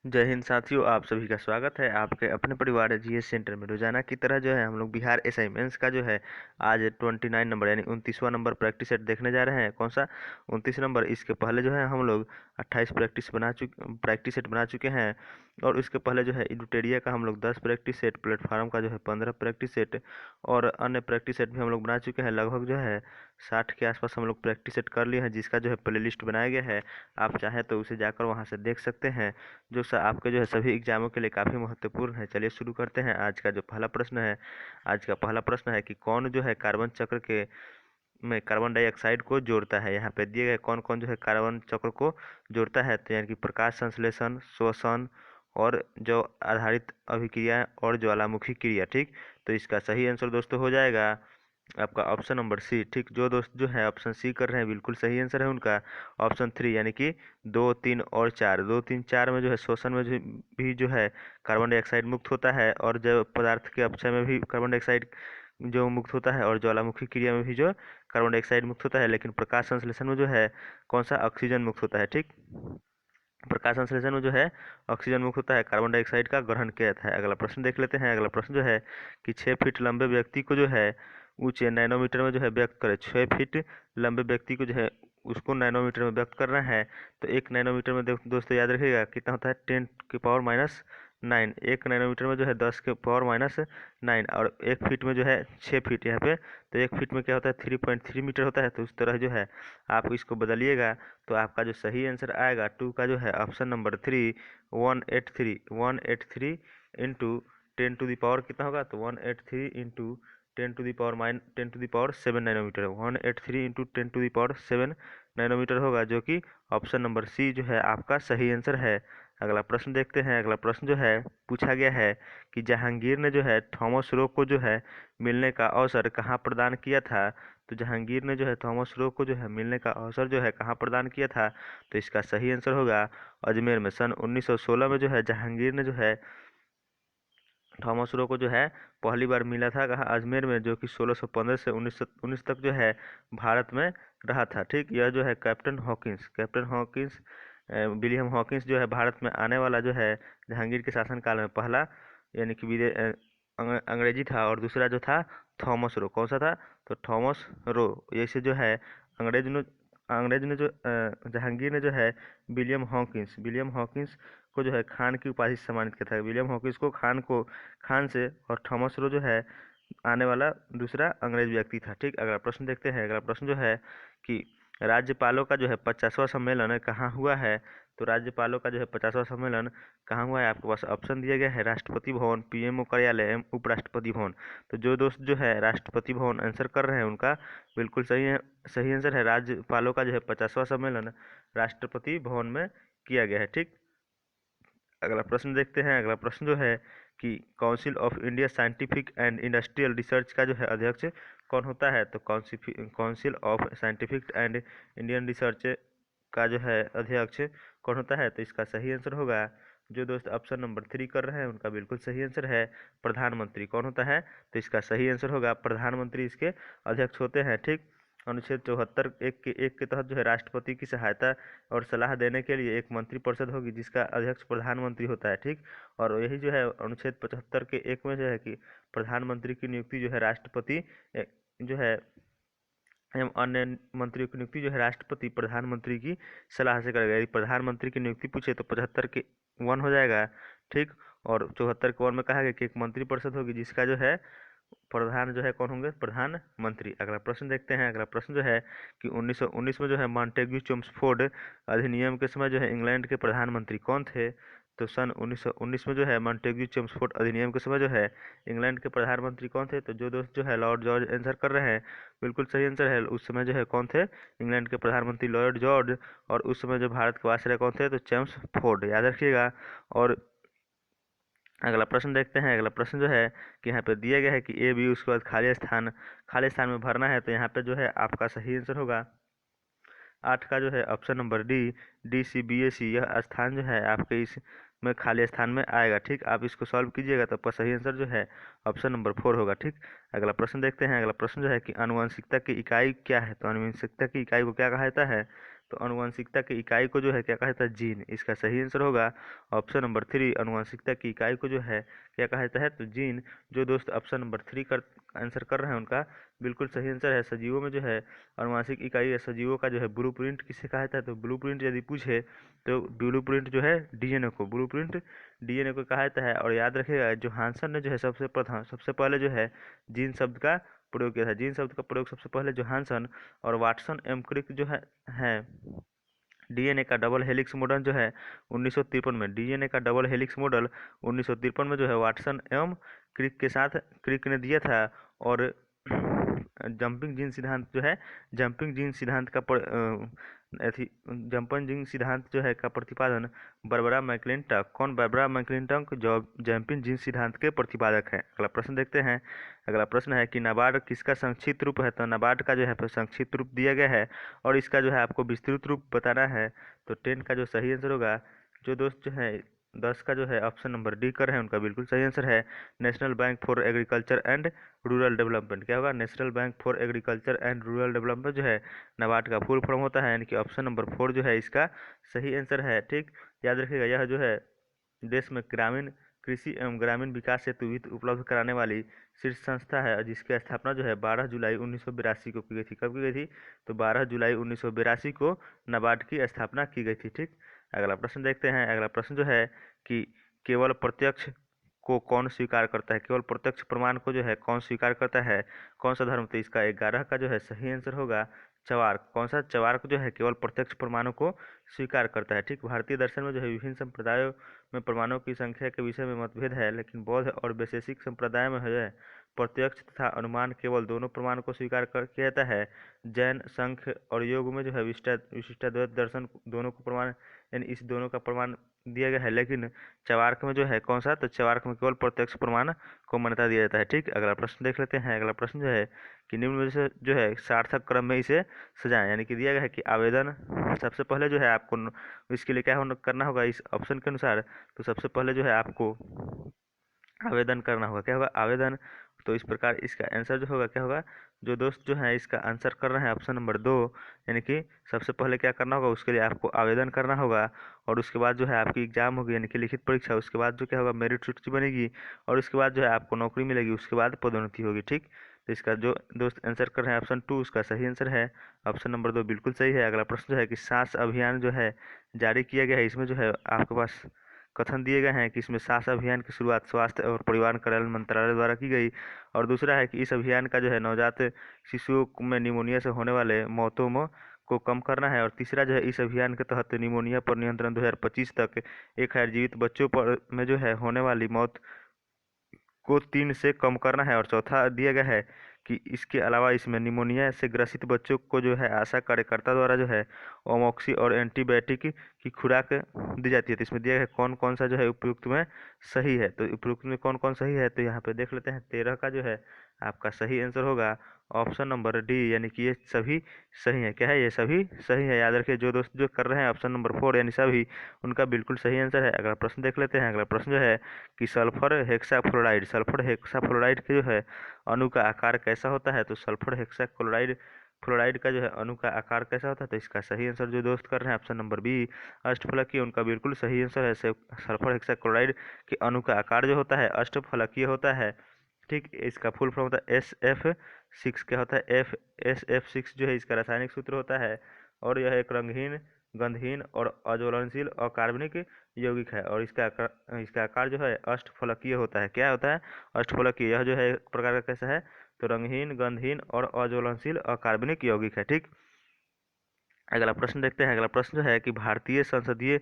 जय हिंद साथियों, आप सभी का स्वागत है आपके अपने परिवार जीएस सेंटर में। रोजाना की तरह जो है हम लोग बिहार असाइनमेंट्स का जो है आज 29 नंबर यानी 29वां नंबर प्रैक्टिस सेट देखने जा रहे हैं। कौन सा 29 नंबर? इसके पहले जो है हम लोग 28 प्रैक्टिस सेट बना चुके हैं। और उसके पहले जो है इडुटेरिया का हम लोग 10 प्रैक्टिस सेट, प्लेटफार्म का जो है 15 प्रैक्टिस सेट और अन्य प्रैक्टिस सेट भी हम लोग बना चुके हैं। लगभग जो है 60 के आसपास हम लोग प्रैक्टिस सेट कर लिए हैं, जिसका जो है प्ले लिस्ट बनाया गया है। आप चाहें तो उसे जाकर वहाँ से देख सकते हैं, जो आपके जो है सभी एग्जामों के लिए काफ़ी महत्वपूर्ण है। चलिए शुरू करते हैं। आज का जो पहला प्रश्न है, आज का पहला प्रश्न है कि कौन जो है कार्बन चक्र के में कार्बन डाइऑक्साइड को जोड़ता है। यहाँ पे दिए गए कौन कौन जो है कार्बन चक्र को जोड़ता है, तो यानी कि प्रकाश संश्लेषण, श्वसन और जो आधारित अभिक्रिया और ज्वालामुखी क्रिया। ठीक, तो इसका सही आंसर दोस्तों हो जाएगा आपका ऑप्शन नंबर सी। ठीक, जो दोस्त जो है ऑप्शन सी कर रहे हैं बिल्कुल सही आंसर है उनका ऑप्शन 3, यानी कि 2, 3 और 4। 2, 3, 4 में जो है श्वसन में भी जो है कार्बन डाइऑक्साइड मुक्त होता है, और जब पदार्थ के अपचय में भी कार्बन डाइऑक्साइड जो मुक्त होता है, और ज्वालामुखी क्रिया में भी जो कार्बन डाइऑक्साइड मुक्त होता है। लेकिन प्रकाश संश्लेषण में जो है कौन सा ऑक्सीजन मुक्त होता है। ठीक, प्रकाश संश्लेषण में जो है ऑक्सीजन मुक्त होता है, कार्बन डाइऑक्साइड का ग्रहण किया जाता है। अगला प्रश्न देख लेते हैं। अगला प्रश्न जो है कि 6 फीट लंबे व्यक्ति को जो है ऊंचे नैनोमीटर में जो है व्यक्त करे। 6 फीट लंबे व्यक्ति को जो है उसको नैनोमीटर में व्यक्त करना है, तो 1 नैनोमीटर में दोस्तों याद रखिएगा कितना होता है, 10 की पावर -9। 1 नैनोमीटर में जो है 10 की पावर -9, और 1 फीट में जो है 6 फीट यहाँ पे, तो 1 फीट में क्या होता है 3.3 मीटर होता है। तो उस तरह जो है आप इसको बदलिएगा, तो आपका जो सही आंसर आएगा 2 का जो है option number 3, 183 into 10 to the power कितना होगा, तो 183 into 10 to the power 7 nanometre. 183 into 10 to the power 7 nanometre होगा, जो कि ऑप्शन नंबर सी जो है आपका सही आंसर है। अगला प्रश्न देखते हैं। अगला प्रश्न जो है पूछा गया है कि जहांगीर ने जो है थॉमस रो को जो है मिलने का अवसर कहाँ प्रदान किया था। तो जहांगीर ने जो है थॉमस रो को जो है मिलने का अवसर जो है कहाँ प्रदान किया था, तो इसका सही आंसर होगा अजमेर में। सन 1916 में जो है जहांगीर ने जो है थॉमस रो को जो है पहली बार मिला था कहाँ, अजमेर में, जो कि 1615 से 1919 तक जो है भारत में रहा था। ठीक, यह जो है कैप्टन हॉकिंस विलियम हॉकिंस जो है भारत में आने वाला जो है जहांगीर के शासनकाल में पहला, यानी कि अंग्रेजी था, और दूसरा जो था थॉमस रो। कौन सा था, तो थॉमस रो। जैसे जो है अंग्रेज ने जो जहांगीर ने जो है विलियम हॉकिंस को जो है खान की उपाधि से सम्मानित किया था। विलियम हॉकिंस को खान से, और थॉमस रो जो है आने वाला दूसरा अंग्रेज व्यक्ति था। ठीक, अगला प्रश्न देखते हैं। अगला प्रश्न जो है कि राज्यपालों का जो है 50वां सम्मेलन कहाँ हुआ है। तो राज्यपालों का जो है 50वां सम्मेलन कहाँ हुआ है, आपके पास ऑप्शन दिया गया है राष्ट्रपति भवन, पीएमओ कार्यालय एवं उपराष्ट्रपति भवन। तो जो दोस्त जो है राष्ट्रपति भवन आंसर कर रहे हैं उनका बिल्कुल सही है, सही आंसर है। राज्यपालों का जो है 50वां सम्मेलन राष्ट्रपति भवन में किया गया है। ठीक, अगला प्रश्न देखते हैं। अगला प्रश्न जो है कि council of India scientific and industrial research का जो है अध्यक्ष कौन होता है। तो council of scientific and Indian research का जो है अध्यक्ष कौन होता है, तो इसका सही आंसर होगा, जो दोस्त ऑप्शन नंबर 3 कर रहे हैं उनका बिल्कुल सही आंसर है, प्रधानमंत्री। कौन होता है, तो इसका सही आंसर होगा प्रधानमंत्री इसके अध्यक्ष होते हैं। ठीक, अनुच्छेद 74 एक के तहत जो है राष्ट्रपति की सहायता और सलाह देने के लिए एक मंत्रिपरिषद होगी, जिसका अध्यक्ष प्रधानमंत्री होता है। ठीक, और यही जो है अनुच्छेद 75 के 1 में जो है कि प्रधानमंत्री की नियुक्ति जो है राष्ट्रपति जो है एवं अन्य मंत्रियों की नियुक्ति जो है राष्ट्रपति प्रधानमंत्री की सलाह से करेगा। यदि प्रधानमंत्री की नियुक्ति पूछे तो 75 के 1 हो जाएगा। ठीक, और 74 के 1 में कहा गया कि एक मंत्रिपरिषद होगी, जिसका जो है प्रधान जो है कौन होंगे, प्रधानमंत्री। अगला प्रश्न देखते हैं। अगला प्रश्न जो है कि 1919 में जो है मॉन्टेग्यू चेम्सफोर्ड अधिनियम के समय जो है इंग्लैंड के प्रधानमंत्री कौन थे। तो सन 1919 में जो है मॉन्टेग्यू चेम्सफोर्ड अधिनियम के समय जो है इंग्लैंड के प्रधानमंत्री कौन थे, तो जो दोस्त जो है लॉर्ड जॉर्ज आंसर कर रहे हैं बिल्कुल सही आंसर है। उस समय जो है कौन थे, इंग्लैंड के प्रधानमंत्री लॉर्ड जॉर्ज, और उस समय जो भारत के वायसराय कौन थे, तो चेम्सफोर्ड, याद रखिएगा। और अगला प्रश्न देखते हैं। अगला प्रश्न जो है कि यहाँ पे दिया गया है कि ए बी, उसके बाद खाली स्थान में भरना है, तो यहाँ पे जो है आपका सही आंसर होगा 8 का जो है ऑप्शन नंबर DCBAC। यह स्थान जो है आपके इस में खाली स्थान में आएगा। ठीक, आप इसको सॉल्व कीजिएगा तो आपका सही आंसर जो है ऑप्शन नंबर 4 होगा। ठीक, अगला प्रश्न देखते हैं। अगला प्रश्न जो है कि आनुवंशिकता की इकाई क्या है। तो आनुवंशिकता की इकाई को क्या कहा जाता है, तो अनुवांशिकता की इकाई को जो है क्या कहा जाता है, जीन। इसका सही आंसर होगा ऑप्शन नंबर 3, अनुवांशिकता की इकाई को जो है क्या कहा जाता है, तो जीन। जो दोस्त ऑप्शन नंबर 3 कर आंसर कर रहे हैं उनका बिल्कुल सही आंसर है। सजीवों में जो है अनुवांशिक इकाई या सजीवों का जो है ब्लूप्रिंट किसे कहा जाता है, तो ब्लूप्रिंट यदि पूछे तो ब्लूप्रिंट जो है डीएनए को, ब्लूप्रिंट डीएनए को कहा जाता है। और याद रखिएगा जोहानसन ने जो है सबसे पहले जो है जीन शब्द का प्रयोग किया था। जीन शब्द का प्रयोग सबसे पहले जोहानसन और वाटसन एम क्रिक जो है डीएनए का डबल हेलिक्स मॉडल जो है 1953 में, डीएनए का डबल हेलिक्स मॉडल 1953 में जो है वाटसन एवं क्रिक ने दिया था। और जंपिंग जीन सिद्धांत जो है जंपिंग जीन सिद्धांत का जंपिंग जीन सिद्धांत जो है का प्रतिपादन बारबरा मैकक्लिंटॉक। कौन? बारबरा मैकक्लिंटॉक जो जंपिंग जीन सिद्धांत के प्रतिपादक है। अगला प्रश्न देखते हैं। अगला प्रश्न है कि नाबार्ड किसका संक्षिप्त रूप है, तो नाबार्ड का जो है संक्षिप्त रूप दिया गया है और इसका जो है आपको विस्तृत रूप बताना है। तो 10 का जो सही आंसर होगा, जो दोस्त जो है 10 का जो है ऑप्शन नंबर डी कर है उनका बिल्कुल सही आंसर है national bank for agriculture and rural development. क्या होगा? National bank for agriculture and rural development जो है नाबार्ड का फुल फॉर्म होता है, यानी कि ऑप्शन नंबर 4 जो है इसका सही आंसर है। ठीक, याद रखिएगा यह जो है देश में ग्रामीण कृषि एवं ग्रामीण विकास हेतु वित्त उपलब्ध कराने वाली शीर्ष संस्था है, जिसकी स्थापना जो है 12 जुलाई 1982 को की गई थी। कब की गई थी? तो 12 जुलाई 1982 को नाबार्ड की स्थापना की गई थी। ठीक, अगला प्रश्न देखते हैं। अगला प्रश्न जो है कि केवल प्रत्यक्ष को कौन स्वीकार करता है, केवल प्रत्यक्ष प्रमाण को जो है कौन स्वीकार करता है, कौन सा धर्म? तो इसका 11 का जो है सही आंसर होगा चवार्क। कौन सा? चवार्क जो है केवल प्रत्यक्ष प्रमाणों को स्वीकार करता है। ठीक, भारतीय दर्शन में जो है विभिन्न संप्रदायों में प्रमाणों की संख्या के विषय में मतभेद है, लेकिन बौद्ध और वैशेषिक संप्रदाय में है प्रत्यक्ष तथा अनुमान केवल दोनों प्रमाण को स्वीकार कर किया जाता है। जैन, सांख्य और योग में जो है विशिष्टाद्वैत दर्शन दोनों को प्रमाण, यानी इस दोनों का प्रमाण दिया गया है, लेकिन चवार्क में जो है कौन सा? तो चवार्क में केवल प्रत्यक्ष प्रमाण को मान्यता दिया जाता है। ठीक, अगला प्रश्न देख लेते हैं। अगला प्रश्न जो है कि निम्न में से जो है सार्थक क्रम में इसे सजाएं, यानी कि दिया गया है कि आवेदन सबसे पहले जो है आपको इसके लिए क्या करना होगा इस ऑप्शन के अनुसार, तो सबसे पहले जो है आपको आवेदन करना होगा। क्या होगा? आवेदन। तो इस प्रकार इसका आंसर जो होगा क्या होगा, जो दोस्त जो है इसका आंसर कर रहे हैं ऑप्शन नंबर 2, यानी कि सबसे पहले क्या करना होगा, उसके लिए आपको आवेदन करना होगा और उसके बाद जो है आपकी एग्जाम होगी, यानी कि लिखित परीक्षा। उसके बाद जो क्या होगा, मेरिट सूची बनेगी और उसके बाद जो है आपको नौकरी मिलेगी, उसके बाद पदोन्नति होगी। ठीक, तो इसका जो दोस्त आंसर कर रहे हैं ऑप्शन 2, उसका सही आंसर है ऑप्शन नंबर 2 बिल्कुल सही है। अगला प्रश्न जो है कि सांस अभियान जो है जारी किया गया है, इसमें जो है आपके पास कथन दिए गए हैं कि इसमें सांस अभियान की शुरुआत स्वास्थ्य और परिवार कल्याण मंत्रालय द्वारा की गई। और दूसरा है कि इस अभियान का जो है नवजात शिशुओं में निमोनिया से होने वाले मौतों को कम करना है। और तीसरा जो है इस अभियान के तहत निमोनिया पर नियंत्रण 2025 तक 1000 जीवित बच्चों पर में जो है होने वाली मौत को 3 से कम करना है। और चौथा दिया गया है कि इसके अलावा इसमें निमोनिया से ग्रसित बच्चों को जो है आशा कार्यकर्ता द्वारा जो है ओमोक्सी और एंटीबायोटिक की खुराक दी जाती है। तो इसमें दिया गया है कौन कौन सा जो है उपयुक्त में सही है, तो उपयुक्त में कौन कौन सही है, तो यहाँ पे देख लेते हैं। 13 का जो है आपका सही आंसर होगा ऑप्शन नंबर डी, यानी कि ये सभी सही है। क्या है? ये सभी सही है। याद रखिए जो दोस्त जो कर रहे हैं ऑप्शन नंबर 4 यानी सभी, उनका बिल्कुल सही आंसर है। अगला प्रश्न देख लेते हैं। अगला प्रश्न जो है कि सल्फर हेक्साफ्लोराइड के जो है अणु का आकार कैसा होता है, तो सल्फर हेक्साक्लोराइड फ्लोराइड का जो है अणु का आकार कैसा होता है, तो इसका सही आंसर जो दोस्त कर रहे हैं ऑप्शन नंबर बी अष्टफलकीय, उनका बिल्कुल सही आंसर है। सल्फर हेक्साक्लोराइड के अणु का आकार जो होता है अष्टफलकीय होता है। ठीक, इसका फुल फॉर्म होता है SF6। क्या होता है? SF6 जो है इसका रासायनिक सूत्र होता है और यह एक रंगहीन, गंधहीन और अज्वलनशील अकार्बनिक यौगिक है और इसका आकार जो है अष्टफलकीय होता है। क्या होता है? अष्टफलकीय। यह जो है एक प्रकार का कैसा है, तो रंगहीन, गंधहीन और अज्वलनशील अकार्बनिक यौगिक है। ठीक, अगला प्रश्न देखते हैं। अगला प्रश्न जो है कि भारतीय संसदीय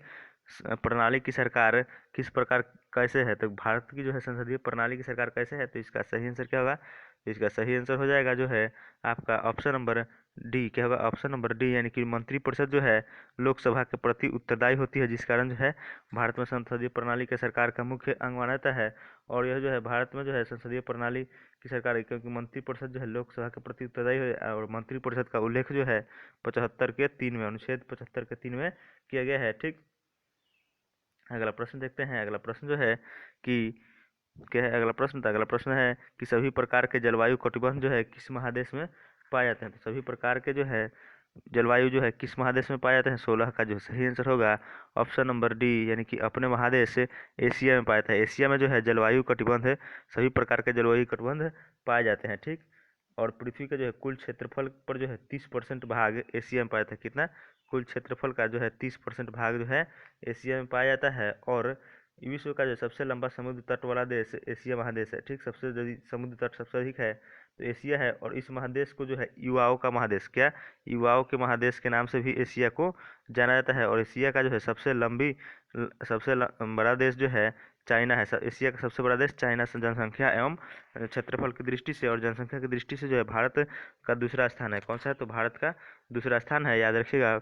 प्रणाली की सरकार किस प्रकार कैसे है, तो भारत की जो है संसदीय प्रणाली की सरकार कैसे है, तो इसका सही आंसर क्या होगा, तो इसका सही आंसर हो जाएगा जो है आपका ऑप्शन नंबर डी। क्या होगा? ऑप्शन नंबर डी, यानी कि मंत्रिपरिषद जो है लोकसभा के प्रति उत्तरदायी होती है, जिस कारण जो है भारत में संसदीय प्रणाली के सरकार का मुख्य अंग माना जाता है। और यह जो है भारत में जो है संसदीय प्रणाली की सरकार है, क्योंकि मंत्रिपरिषद जो है लोकसभा के प्रति उत्तरदायी है और मंत्रिपरिषद का उल्लेख जो है 75 के 3 में, अनुच्छेद 75 के 3 में किया गया है। ठीक, अगला प्रश्न देखते हैं। अगला प्रश्न जो है कि क्या है अगला प्रश्न? था अगला प्रश्न है कि सभी प्रकार के जलवायु कटिबंध जो है किस महादेश में पाए जाते हैं, तो सभी प्रकार के जो है जलवायु जो है किस महादेश में पाए जाते हैं? 16 का जो सही आंसर होगा ऑप्शन नंबर डी, यानी कि अपने महादेश एशिया में पाया था। एशिया में जो है जलवायु कटिबंध सभी प्रकार के जलवायु कटिबंध पाए जाते हैं, ठीक। और पृथ्वी का जो है कुल क्षेत्रफल पर जो है 30% भाग एशिया में पाया था। कितना? कुल क्षेत्रफल का जो है 30% भाग जो है एशिया में पाया जाता है। और विश्व का जो सबसे लंबा समुद्र तट वाला देश एशिया महादेश है, ठीक। सबसे यदि समुद्र तट सबसे अधिक है तो एशिया है। और इस महादेश को जो है युवाओं का महादेश, क्या? युवाओं के महादेश के नाम से भी एशिया को जाना जाता है। और एशिया का जो है सबसे बड़ा देश जो है चाइना है। एशिया का सबसे बड़ा देश चाइना से जनसंख्या एवं क्षेत्रफल की दृष्टि से और जनसंख्या की दृष्टि से जो है भारत का दूसरा स्थान है। कौन सा है? तो भारत का दूसरा स्थान है, याद रखिएगा।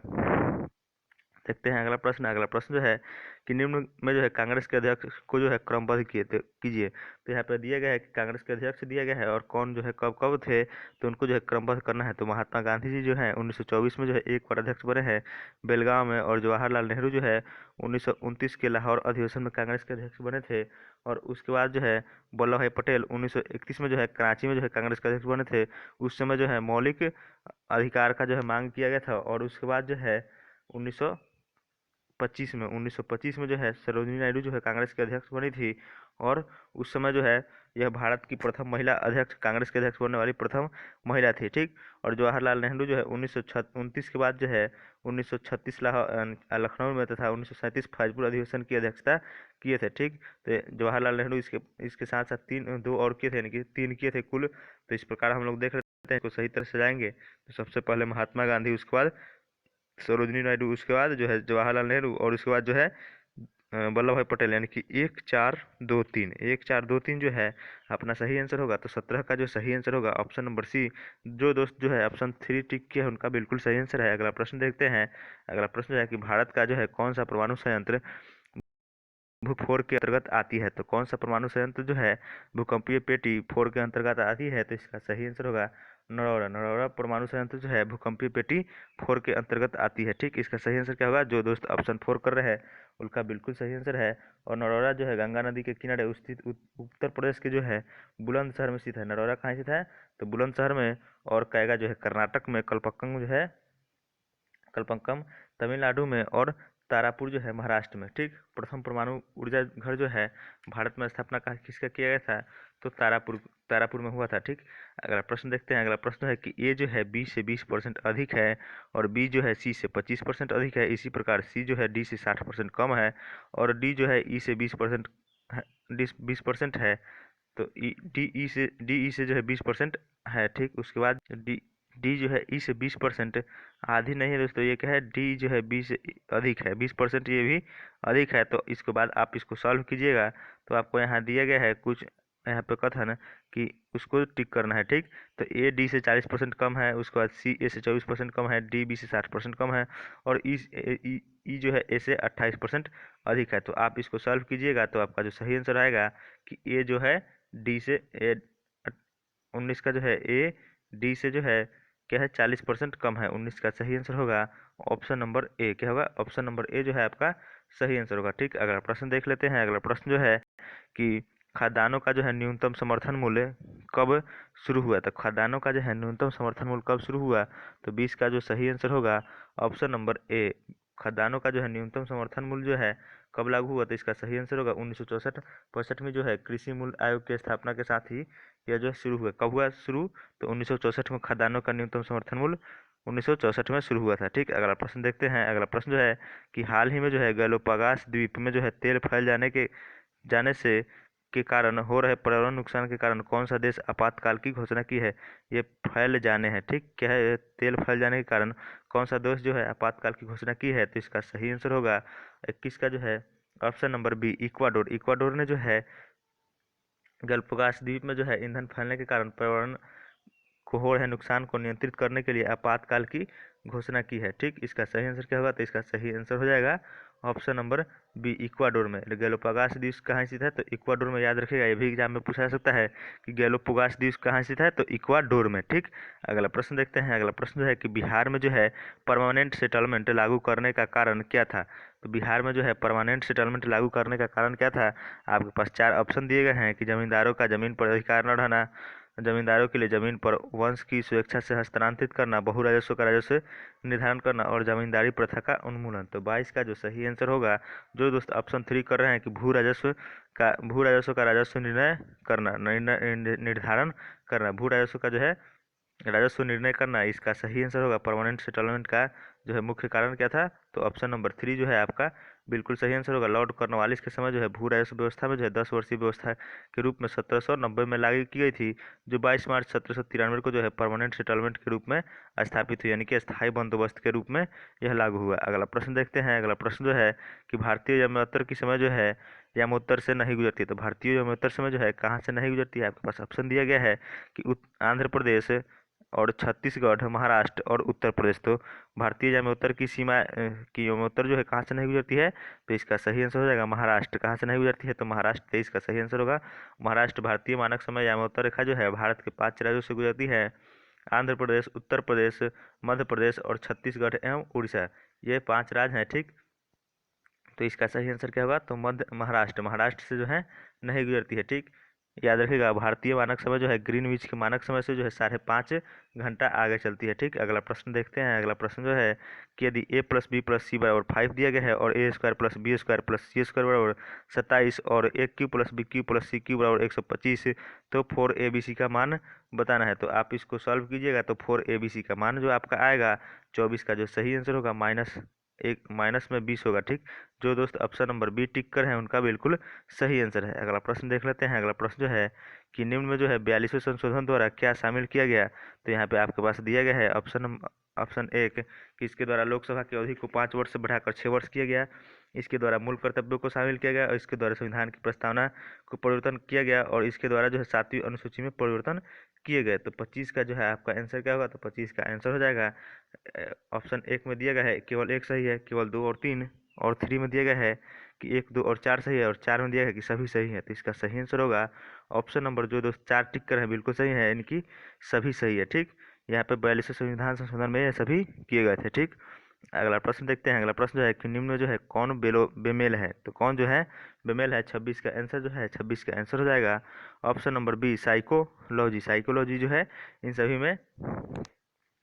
देखते हैं अगला प्रश्न। अगला प्रश्न जो है कि निम्न में जो है कांग्रेस के अध्यक्ष को जो है क्रमबद्ध कीजिए। तो यहाँ पर दिया गया है कि कांग्रेस के अध्यक्ष दिया गया है और कौन जो है कब कब थे, तो उनको जो है क्रमबद्ध करना है। तो महात्मा गांधी जी जो है 1924 में जो है एक बार अध्यक्ष बने हैं बेलगांव में। और जवाहरलाल नेहरू जो है 1929 के लाहौर अधिवेशन में कांग्रेस के अध्यक्ष बने थे। और उसके बाद जो है वल्लभ भाई पटेल 1931 में जो है कराची में जो है कांग्रेस के अध्यक्ष बने थे। उस समय जो है मौलिक अधिकार का जो है मांग किया गया था। और उसके बाद जो है 1925 में जो है सरोजिनी नायडू जो है कांग्रेस के अध्यक्ष बनी थी। और उस समय जो है यह भारत की प्रथम महिला अध्यक्ष, कांग्रेस के अध्यक्ष बनने वाली प्रथम महिला थी, ठीक। और जवाहरलाल नेहरू जो है 1929 के बाद जो है 1936 लखनऊ में तथा 1937 फैजपुर अधिवेशन की अध्यक्षता किए थे, ठीक। तो जवाहरलाल नेहरू इसके इसके साथ साथ दो और किए थे, यानी कि 3 किए थे कुल। तो इस प्रकार हम लोग देख लेते हैं को सही तरह से जाएंगे। तो सबसे पहले महात्मा गांधी, उसके बाद सरोजिनी नायडू, उसके बाद जो है जवाहरलाल नेहरू, और उसके बाद जो है वल्लभ भाई पटेल, यानी कि 1 4 2 3 1 4 2 3 जो है अपना सही आंसर होगा। तो 17 का जो सही आंसर होगा ऑप्शन नंबर सी। जो दोस्त जो है ऑप्शन 3 टिक किया है उनका बिल्कुल सही आंसर है। अगला प्रश्न देखते हैं। अगला प्रश्न है कि भारत का जो है कौन सा परमाणु संयंत्र भू-4 के अंतर्गत आती है? तो कौन सा परमाणु संयंत्र जो है भूकंपीय पेटी 4 के अंतर्गत आती है? तो इसका सही आंसर होगा नरौरा। नरौरा परमाणु संयंत्र जो है भूकंपीय पेटी 4 के अंतर्गत आती है, ठीक। इसका सही आंसर क्या होगा? जो दोस्त ऑप्शन 4 कर रहे हैं उनका बिल्कुल सही आंसर है। और नरौरा जो है गंगा नदी के किनारे स्थित उत्तर प्रदेश के जो है बुलंदशहर में स्थित है। नरौरा कहाँ स्थित है? तो बुलंदशहर में। और कैगा जो है कर्नाटक में, कलपक्कम जो है कलपक्कम तमिलनाडु में, और तारापुर जो है महाराष्ट्र में, ठीक। प्रथम परमाणु ऊर्जा घर जो है भारत में स्थापना का किसका किया गया था? तो तारापुर में हुआ था, ठीक। अगला प्रश्न देखते हैं। अगला प्रश्न है कि ए जो है बी से 20% अधिक है और बी जो है सी से 25% अधिक है। इसी प्रकार सी जो है डी से 60% कम है और डी जो है ई से 20% है। तो डी ई से जो है 20% है, ठीक। उसके बाद डी जो है ई से 20% आधी नहीं है दोस्तों, ये क्या है? डी जो है 20 से अधिक है, 20% ये भी अधिक है। तो इसके बाद आप इसको सॉल्व कीजिएगा तो आपको यहाँ दिया गया है कुछ यहाँ पे कथन कि उसको टिक करना है, ठीक। तो ए डी से 40% कम है, उसके बाद सी ए से 24% कम है, डी बी से 60% कम है, और ई जो है ए से 28% अधिक है। तो आप इसको सॉल्व कीजिएगा तो आपका जो सही आंसर आएगा कि ए जो है डी से 19 का जो है ए डी से जो है क्या है 40% कम है। 19 का सही आंसर होगा ऑप्शन नंबर ए। क्या होगा? ऑप्शन नंबर ए जो है आपका सही आंसर होगा, ठीक। अगला प्रश्न देख लेते हैं। अगला प्रश्न जो है कि खाद्यान्नों का जो है न्यूनतम समर्थन मूल्य कब शुरू हुआ? तो खाद्यान्नों का जो है न्यूनतम समर्थन मूल्य कब शुरू हुआ? तो 20 का जो सही आंसर होगा ऑप्शन नंबर ए। खाद्यान्नों का जो है न्यूनतम समर्थन मूल्य जो है कब लागू हुआ? तो इसका सही आंसर होगा 1964-65 में जो है कृषि मूल्य आयोग की स्थापना के साथ ही यह जो है शुरू हुआ। कब हुआ शुरू? तो 1964 में खाद्यान्नों का न्यूनतम समर्थन मूल्य 1964 में शुरू हुआ था, ठीक। अगला प्रश्न देखते हैं। अगला प्रश्न जो है कि हाल ही में जो है गैलोपागास द्वीप में जो है तेल फैल जाने से के कारण हो रहे पर्यावरण नुकसान के कारण कौन सा देश आपातकाल की घोषणा की है? ये फैल जाने हैं, ठीक। क्या है? ये तेल फैल जाने के कारण कौन सा देश जो है आपातकाल की घोषणा की है? तो इसका सही आंसर होगा 21 का जो है option number B, Ecuador. Ecuador ने जो है गैलोपागोस द्वीप में जो है ईंधन फैलने के कारण पर्यावरण को हो रहे नुकसान को नियंत्रित करने के लिए आपातकाल की घोषणा की है, ठीक। इसका सही आंसर क्या होगा? तो इसका सही आंसर हो जाएगा ऑप्शन नंबर बी, इक्वाडोर में। गैलोपागोस द्वीप कहाँ स्थित है? तो इक्वाडोर में। याद रखिएगा, ये भी एग्जाम में पूछा जा सकता है कि गैलोपागोस द्वीप कहाँ स्थित है? तो इक्वाडोर में, ठीक। अगला प्रश्न देखते हैं। अगला प्रश्न जो है कि बिहार में जो है परमानेंट सेटलमेंट लागू करने का कारण क्या था? तो बिहार में जो है परमानेंट सेटलमेंट लागू करने का कारण क्या था? आपके पास 4 ऑप्शन दिए गए हैं कि जमींदारों का जमीन पर अधिकार न रहना, जमींदारों के लिए जमीन पर वंश की स्वेच्छा से हस्तांतरित करना, बहु राजस्व का राजस्व निर्धारण करना और जमींदारी प्रथा का उन्मूलन। तो 22 का जो सही आंसर होगा, जो दोस्त ऑप्शन 3 कर रहे हैं कि भू राजस्व का राजस्व निर्णय करना, निर्धारण करना, भू राजस्व का जो है राजस्व निर्णय करना, इसका सही आंसर होगा। परमानेंट सेटलमेंट का जो है मुख्य कारण क्या था, तो ऑप्शन नंबर 3 जो है आपका बिल्कुल सही आंसर होगा। लॉर्ड कॉर्नवालिस के समय जो है भू राजस्व व्यवस्था में जो है 10 वर्षीय व्यवस्था के रूप में 1790 में लागू की गई थी, जो 22 मार्च 1793 को जो है परमानेंट सेटलमेंट के रूप में स्थापित हुई, यानी कि स्थायी बंदोबस्त के रूप में यह लागू हुआ। अगला प्रश्न देखते हैं। अगला प्रश्न जो है कि भारतीय यमोत्तर की समय जो है यमोत्तर से नहीं गुजरती है। तो भारतीय यमोत्तर समय जो है कहाँ से नहीं गुजरती है, आपके पास ऑप्शन दिया गया है कि आंध्र प्रदेश और छत्तीसगढ़, महाराष्ट्र और उत्तर प्रदेश। तो भारतीय यमोत्तर की सीमा की यमोत्तर जो है कहाँ से नहीं गुजरती है, तो इसका सही आंसर हो जाएगा महाराष्ट्र। कहाँ से नहीं गुजरती है, तो महाराष्ट्र। 23 का सही आंसर होगा महाराष्ट्र। भारतीय मानक समय यमोत्तर रेखा जो है भारत के 5 राज्यों से गुजरती है, आंध्र प्रदेश, उत्तर प्रदेश, मध्य प्रदेश और छत्तीसगढ़ एवं उड़ीसा। ये 5 राज्य हैं, ठीक। तो इसका सही आंसर क्या होगा, तो महाराष्ट्र से जो है नहीं गुजरती है, ठीक। याद रखिएगा, भारतीय मानक समय जो है ग्रीनविच के मानक समय से जो है 5.5 घंटा आगे चलती है, ठीक। अगला प्रश्न देखते हैं। अगला प्रश्न जो है कि यदि a + b + c = 5 दिया गया है और a² + b² + c² = 27 और a³ + b³ + c³ = 125, तो 4abc का मान बताना है। तो आप इसको सॉल्व कीजिएगा, तो 4abc का मान जो आपका आएगा 24 का जो सही आंसर होगा माइनस में 20 होगा, ठीक। जो दोस्त ऑप्शन नंबर बी टिक कर हैं उनका बिल्कुल सही आंसर है। अगला प्रश्न देख लेते हैं। अगला प्रश्न जो है कि निम्न में जो है 42वें संशोधन द्वारा क्या शामिल किया गया। तो यहाँ पे आपके पास दिया गया है ऑप्शन 1 कि इसके द्वारा लोकसभा की अवधि को 5 वर्ष से बढ़ाकर 6 वर्ष किया गया, इसके द्वारा मूल कर्तव्यों को शामिल किया गया और इसके द्वारा संविधान की प्रस्तावना को परिवर्तन किया गया और इसके द्वारा जो है 7वीं अनुसूची में परिवर्तन किए गए। तो 25 का जो है आपका आंसर क्या होगा, तो 25 का आंसर हो जाएगा ऑप्शन 1 में दिया गया है केवल 1 सही है, केवल 2 और 3, और 3 में दिया गया है कि 1, 2 और 4 सही है, और 4 में दिया है कि सभी सही है। तो इसका सही आंसर होगा ऑप्शन नंबर जो दोस्त 4 टिक कर है बिल्कुल सही है, इनकी सभी सही है, ठीक। यहाँ पे 42वें संविधान संशोधन में ये सभी किए गए थे, ठीक। अगला प्रश्न देखते हैं। अगला प्रश्न जो है कि निम्न में जो है कौन बेमेल है। तो कौन जो है बेमेल है, 26 का आंसर जो है 26 का आंसर हो जाएगा option number B psychology. Psychology जो है इन सभी में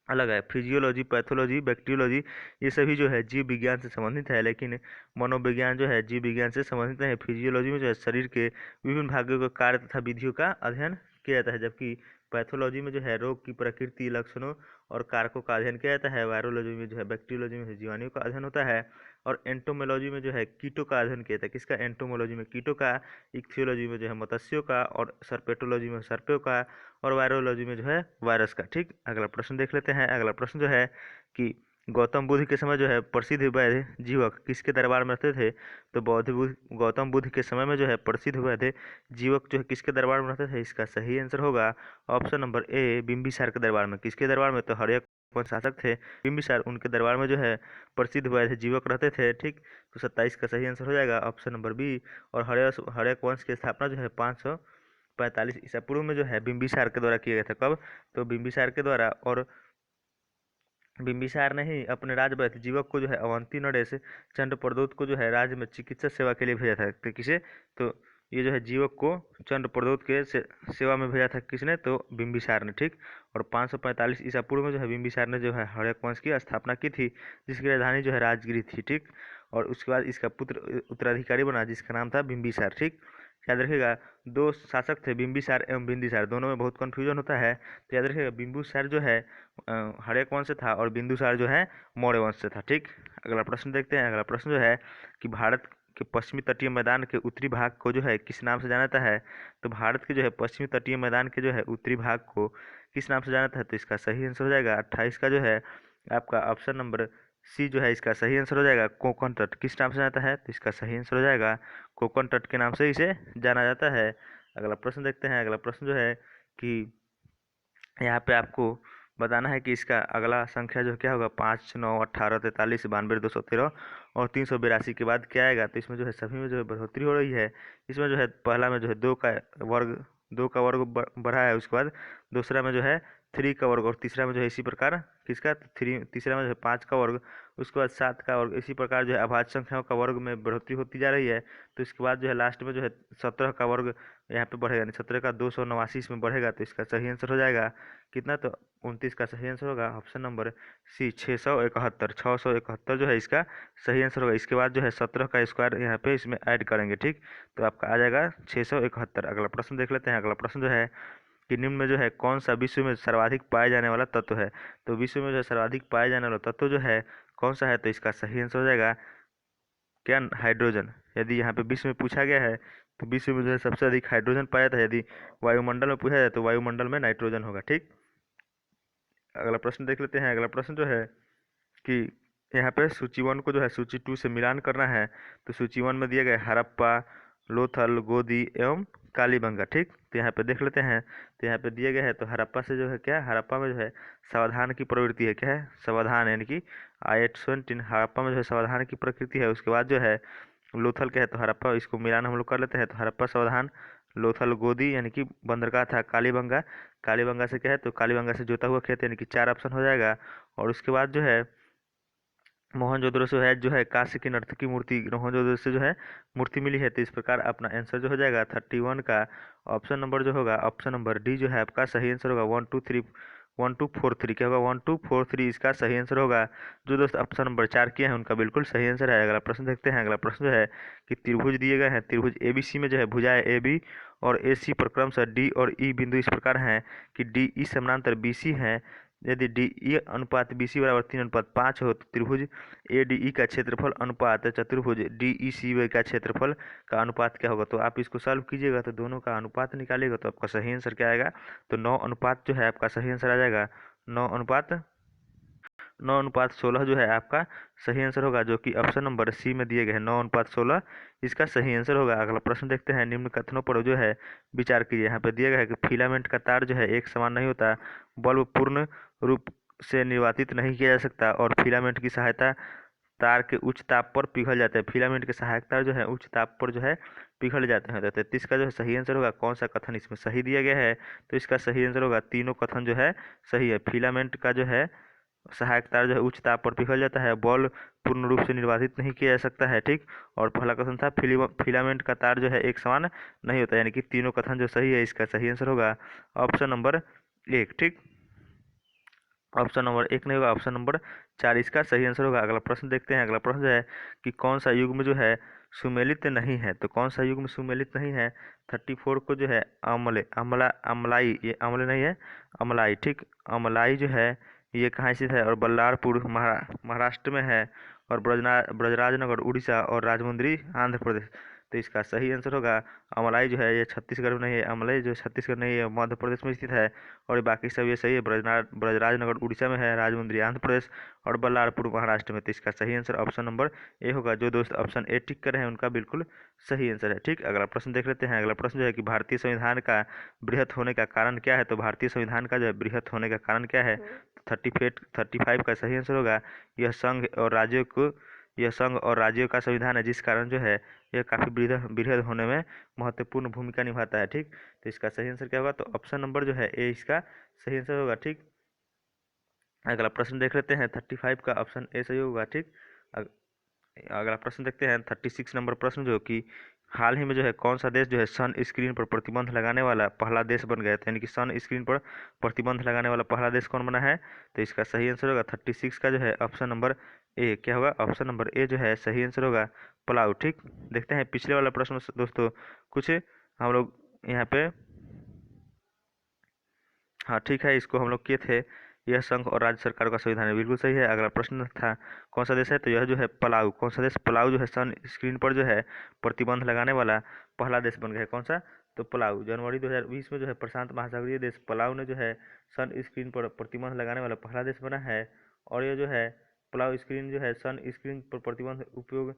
अलग है। फिजियोलॉजी, पैथोलॉजी, बैक्टीरियोलॉजी ये सभी जो है जीव विज्ञान से संबंधित है, लेकिन मनोविज्ञान जो है जीव विज्ञान से संबंधित है। फिजियोलॉजी में जो है शरीर के विभिन्न भागों के कार्य तथा विधियों का अध्ययन किया जाता है, जबकि पैथोलॉजी में जो है रोग की प्रकृति, लक्षणों और कारकों का अध्ययन किया जाता है। वायरोलॉजी में जो है बैक्टीरियोलॉजी में जीवाणुओं का अध्ययन होता है और एंटोमोलॉजी में जो है कीटों का अध्ययन किया जाता है। किसका, एंटोमोलॉजी में कीटों का, इक्थियोलॉजी में जो है मत्स्यों का और सर्पेटोलॉजी में सर्पों का और वायरोलॉजी में जो है वायरस का, ठीक। अगला प्रश्न देख लेते हैं। अगला प्रश्न जो है कि गौतम बुद्ध के समय जो है प्रसिद्ध वैद्य जीवक किसके दरबार में रहते थे। तो गौतम बुद्ध के समय में जो है प्रसिद्ध वैद्य जीवक जो है किसके दरबार में रहते थे। इसका सही आंसर होगा ऑप्शन नंबर ए बिंबिसार के दरबार में। किसके दरबार में, तो हर्यक शासक थे बिंबिसार, उनके दरबार में जो है प्रसिद्ध वैद्य जीवक रहते थे, ठीक। तो 27 का सही आंसर हो जाएगा ऑप्शन नंबर बी। और हर्यक वंश की स्थापना जो है 545 ईसा पूर्व में जो है बिंबिसार के द्वारा किया गया था। कब, तो बिंबिसार के द्वारा। और बिंबिसार ने ही अपने राजवैद्य जीवक को जो है अवंती नरेश चंद्रप्रदोत को जो है राज्य में चिकित्सा सेवा के लिए भेजा था। तो किसे, तो ये जो है जीवक को चंद्रप्रदोत के सेवा में भेजा था किसने, तो बिंबिसार ने, ठीक। और 545 ईसा पूर्व में जो है बिंबिसार ने जो है हर्यक वंश की स्थापना की थी, जिसकी राजधानी जो है राजगिरी थी, ठीक। और उसके बाद इसका पुत्र उत्तराधिकारी बना जिसका नाम था बिंबिसार, ठीक। याद रखिएगा, 2 शासक थे बिंबिसार एवं बिंदिसार, दोनों में बहुत कन्फ्यूजन होता है। तो याद रखिएगा बिंबिसार जो है हर्यक वंश से था और बिंदुसार जो है मौर्य वंश से था, ठीक। अगला प्रश्न देखते हैं। अगला प्रश्न जो है कि भारत के पश्चिमी तटीय मैदान के उत्तरी भाग को जो है किस नाम से जाना जाता है। तो भारत के जो है पश्चिमी तटीय मैदान के जो है उत्तरी भाग को किस नाम से जाना जाता है। तो इसका सही आंसर हो जाएगा 28 का जो है आपका ऑप्शन नंबर सी जो है इसका सही आंसर हो जाएगा कोंकण तट। किस नाम से जाता है, तो इसका सही आंसर हो जाएगा कोंकण तट के नाम से इसे जाना जाता है। अगला प्रश्न देखते हैं। अगला प्रश्न जो है कि यहाँ पे आपको बताना है कि इसका अगला संख्या जो क्या होगा 5, 9, 18, 43, 92, 213 और 382 के बाद क्या आएगा। तो इसमें जो है सभी में जो है बढ़ोतरी हो रही है। इसमें जो है पहला में जो है 2 का वर्ग बढ़ा है, उसके बाद दूसरा में जो है 3 का वर्ग, और तीसरा में जो है इसी प्रकार किसका तीसरा में जो है 5 का वर्ग, उसके बाद 7 का वर्ग, इसी प्रकार जो है अभाज्य संख्याओं का वर्ग में बढ़ोतरी होती जा रही है। तो इसके बाद जो है लास्ट में जो है 17 का वर्ग यहाँ पे बढ़ेगा, यानी 17 का 289 इसमें बढ़ेगा। तो इसका सही आंसर हो जाएगा कितना, तो 29 का सही आंसर होगा ऑप्शन नंबर सी 671। 671 जो है इसका सही आंसर होगा। इसके बाद जो है 17 का स्क्वायर यहाँ पे इसमें ऐड करेंगे, ठीक, तो आपका आ जाएगा 671। अगला प्रश्न देख लेते हैं। अगला प्रश्न जो है कि निम्न में जो है कौन सा विश्व में सर्वाधिक पाए जाने वाला तत्व है। तो विश्व में जो है सर्वाधिक पाए जाने वाला तत्व जो है कौन सा है, तो इसका सही आंसर हो जाएगा क्या, हाइड्रोजन। यदि यहाँ पे विश्व में पूछा गया है तो विश्व में जो है सबसे अधिक हाइड्रोजन पाया जाता है। यदि वायुमंडल में पूछा जाए तो वायुमंडल में नाइट्रोजन होगा, ठीक। अगला प्रश्न देख लेते हैं। अगला प्रश्न जो है कि यहाँ पे सूची 1 को जो है सूची 2 से मिलान करना है। तो सूची 1 में दिया गया हड़प्पा, लोथल, गोदी एवं कालीबंगा, ठीक। तो यहाँ पे देख लेते हैं। तो यहाँ पे दिया गया है तो हड़प्पा से जो है क्या, हड़प्पा में जो है सावधान की प्रवृत्ति है, क्या है, सावधान, यानी कि I-17 हड़प्पा में जो है सावधान की प्रकृति है। उसके बाद जो है लोथल क्या है, तो हड़प्पा, इसको मिलान हम लोग कर लेते हैं। तो हड़प्पा सावधान, लोथल गोदी यानी कि बंदरगाह था, कालीबंगा, कालीबंगा से क्या है, तो कालीबंगा से जोता हुआ खेत, यानी कि 4 ऑप्शन हो जाएगा। और उसके बाद जो है मोहनजोदड़ो से है जो है कांस्य की नर्तकी मूर्ति, मोहनजोदड़ो से जो है मूर्ति मिली है। तो इस प्रकार अपना आंसर जो हो जाएगा 31 का ऑप्शन नंबर जो होगा, ऑप्शन नंबर डी जो है आपका सही आंसर होगा। 1 2 3 क्या होगा, 1 2 4 3 इसका सही आंसर होगा। जो दोस्त ऑप्शन नंबर 4 किए हैं उनका बिल्कुल सही आंसर है। अगला प्रश्न देखते हैं। अगला प्रश्न जो है कि त्रिभुज दिए गए हैं, त्रिभुज ABC में जो है भुजाएं AB और AC पर क्रमशः D और E बिंदु इस प्रकार हैं कि DE समानांतर BC हैं। यदि DE अनुपात BC बराबर 3:5 हो तो त्रिभुज ADE का क्षेत्रफल अनुपात चतुर्भुज DECB का क्षेत्रफल का अनुपात क्या होगा। तो आप इसको सॉल्व कीजिएगा तो दोनों का अनुपात निकालिएगा तो आपका सही आंसर क्या आएगा, तो 9 अनुपात जो है आपका सही आंसर आ जाएगा। 9:16 जो है आपका सही आंसर होगा, जो कि ऑप्शन नंबर सी में दिए गए हैं। 9:16 इसका सही आंसर होगा। अगला प्रश्न देखते हैं। निम्न कथनों पर जो है विचार कीजिए। यहाँ पे दिया गया है कि फिलामेंट का तार जो है एक समान नहीं होता, बल्ब पूर्ण रूप से निर्वातित नहीं किया जा सकता और फिलामेंट की सहायता तार के उच्च ताप पर पिघल जाते हैं। फिलामेंट के सहायक तार जो है उच्च ताप पर जो है पिघल जाते हैं। तो 33 का जो है सही आंसर होगा। कौन सा कथन इसमें सही दिया गया है, तो इसका सही आंसर होगा, तीनों कथन जो है सही है। फिलामेंट का जो है सहायक तार जो है उच्च ताप पर पिघल जाता है, बॉल पूर्ण रूप से निर्वातित नहीं किया जा सकता है, ठीक। और पहला कथन था फिलामेंट का तार जो है एक समान नहीं होता, यानी कि तीनों कथन जो सही है, इसका सही आंसर होगा ऑप्शन नंबर 1, ठीक। ऑप्शन नंबर 1 नहीं होगा, ऑप्शन नंबर 4 इसका सही आंसर होगा। अगला प्रश्न देखते हैं। अगला प्रश्न जो है कि कौन सा युग्म जो है सुमेलित नहीं है। तो कौन सा युग्म सुमेलित नहीं है। 34 को जो है अमलाई, ये अम्ल नहीं है, अमलाई, ठीक। अमलाई जो है ये कहाँ स्थित है, और बल्लारपुर महाराष्ट्र में है, और ब्रजराजनगर उड़ीसा, और राजमुंद्री आंध्र प्रदेश। तो इसका सही आंसर होगा अमलाई जो है ये छत्तीसगढ़ में नहीं है, अमलाई जो छत्तीसगढ़ नहीं है, मध्य प्रदेश में स्थित है। और बाकी सब ये सही है। ब्रजराजनगर उड़ीसा में है, राजमुंद्री आंध्र प्रदेश, और बल्लारपुर महाराष्ट्र में। तो इसका सही आंसर ऑप्शन नंबर ए होगा। जो दोस्त ऑप्शन ए टिक कर रहे हैं उनका बिल्कुल सही आंसर है, ठीक। अगला प्रश्न देख लेते हैं। अगला प्रश्न जो है कि भारतीय संविधान का बृहत होने का कारण क्या है। तो भारतीय संविधान का जो है बृहत होने का कारण क्या है, 35 का सही आंसर होगा। यह संघ और राज्यों को यह संघ और राज्यों का संविधान है, जिस कारण जो है यह काफ़ी बृहद होने में महत्वपूर्ण भूमिका निभाता है, ठीक। तो इसका सही आंसर क्या होगा, तो ऑप्शन नंबर जो है ए इसका सही आंसर होगा, ठीक। अगला प्रश्न देख लेते हैं। 35 का ऑप्शन ए सही होगा, ठीक। अगला प्रश्न देखते हैं 36 नंबर प्रश्न, जो कि हाल ही में जो है कौन सा देश जो है सन स्क्रीन पर प्रतिबंध लगाने वाला पहला देश बन गया था। यानी कि सन स्क्रीन पर प्रतिबंध लगाने वाला पहला देश कौन बना है। तो इसका सही आंसर होगा 36 का जो है ऑप्शन नंबर ए, क्या होगा, ऑप्शन नंबर ए जो है सही आंसर होगा, पलाऊ, ठीक। देखते हैं पिछले वाला प्रश्न दोस्तों, कुछ हम लोग यहाँ पे, हाँ ठीक है, इसको हम लोग किए थे। यह संघ और राज्य सरकार का संविधान है, बिल्कुल सही है। अगला प्रश्न था कौन सा देश है, तो यह जो है पलाऊ, कौन सा देश, पलाऊ जो है सन स्क्रीन पर जो है प्रतिबंध लगाने वाला पहला देश बन गया है। कौन सा, तो पलाऊ। जनवरी 2020 में जो है प्रशांत महासागरीय देश पलाऊ ने जो है सन स्क्रीन पर प्रतिबंध लगाने वाला पहला देश बना है। और ये जो है पलाऊ स्क्रीन जो है सन स्क्रीन पर प्रतिबंध उपयोग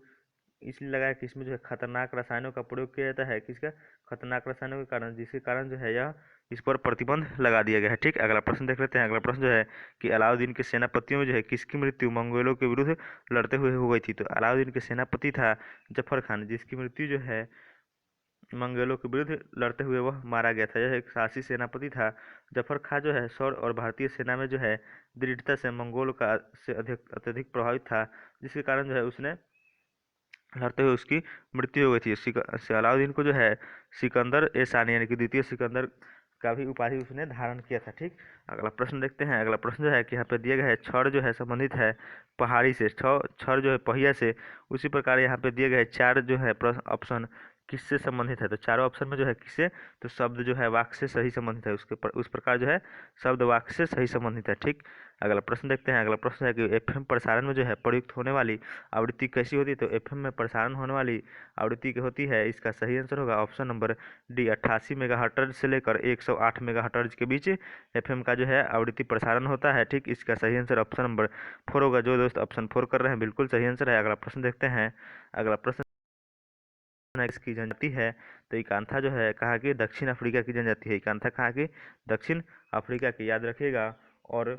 इसलिए लगाया कि इसमें जो है खतरनाक रसायनों का प्रयोग किया जाता है, किसका, खतरनाक रसायनों के कारण, जिसके कारण जो है यह इस पर प्रतिबंध लगा दिया गया है, ठीक। अगला प्रश्न देख लेते हैं। अगला प्रश्न जो है कि अलाउद्दीन के सेनापतियों में जो है किसकी मृत्यु मंगोलों के विरुद्ध लड़ते हुए हो गई थी। तो अलाउद्दीन के सेनापति था जफर खान, जिसकी मृत्यु जो है मंगोलों के विरुद्ध लड़ते हुए वह मारा गया था। यह एक साहसी सेनापति था। जफर खां जो है शौर्य और भारतीय सेना में जो है दृढ़ता से मंगोल का से अत्यधिक प्रभावित था, जिसके कारण जो है उसने लड़ते हुए उसकी मृत्यु हो गई थी। अलाउद्दीन को जो है सिकंदर ए सानी यानी कि द्वितीय सिकंदर का भी उपाधि उसने धारण किया था। ठीक, अगला प्रश्न देखते हैं। अगला प्रश्न जो है कि यहाँ पे दिया गया है छड़ जो है संबंधित है पहाड़ी से, छड़ जो है पहिया से। उसी प्रकार यहाँ पे दिए गए चार जो है ऑप्शन किससे संबंधित है, तो चारों ऑप्शन में जो है किससे, तो शब्द जो है वाक्य से सही संबंधित है। उस प्रकार जो है शब्द वाक्य से सही संबंधित है। ठीक, अगला प्रश्न देखते हैं। अगला प्रश्न है कि एफएम प्रसारण में जो है प्रयुक्त होने वाली आवृत्ति कैसी होती है, तो एफएम में प्रसारण होने वाली आवृत्ति होती है, इसका सही आंसर होगा ऑप्शन नंबर डी 88 मेगाहर्ट्ज से लेकर 108 मेगाहर्ट्ज के बीच एफएम का जो है आवृत्ति प्रसारण होता है। ठीक, इसका सही आंसर ऑप्शन नंबर 4 होगा। जो दोस्त ऑप्शन 4 कर रहे हैं बिल्कुल सही आंसर है। अगला प्रश्न देखते हैं। अगला प्रश्न की जनजाति है, तो इकांथा जो है कहाँ की, दक्षिण अफ्रीका की जनजाति है। इकांथा कहाँ की, दक्षिण अफ्रीका की, याद रखिएगा। और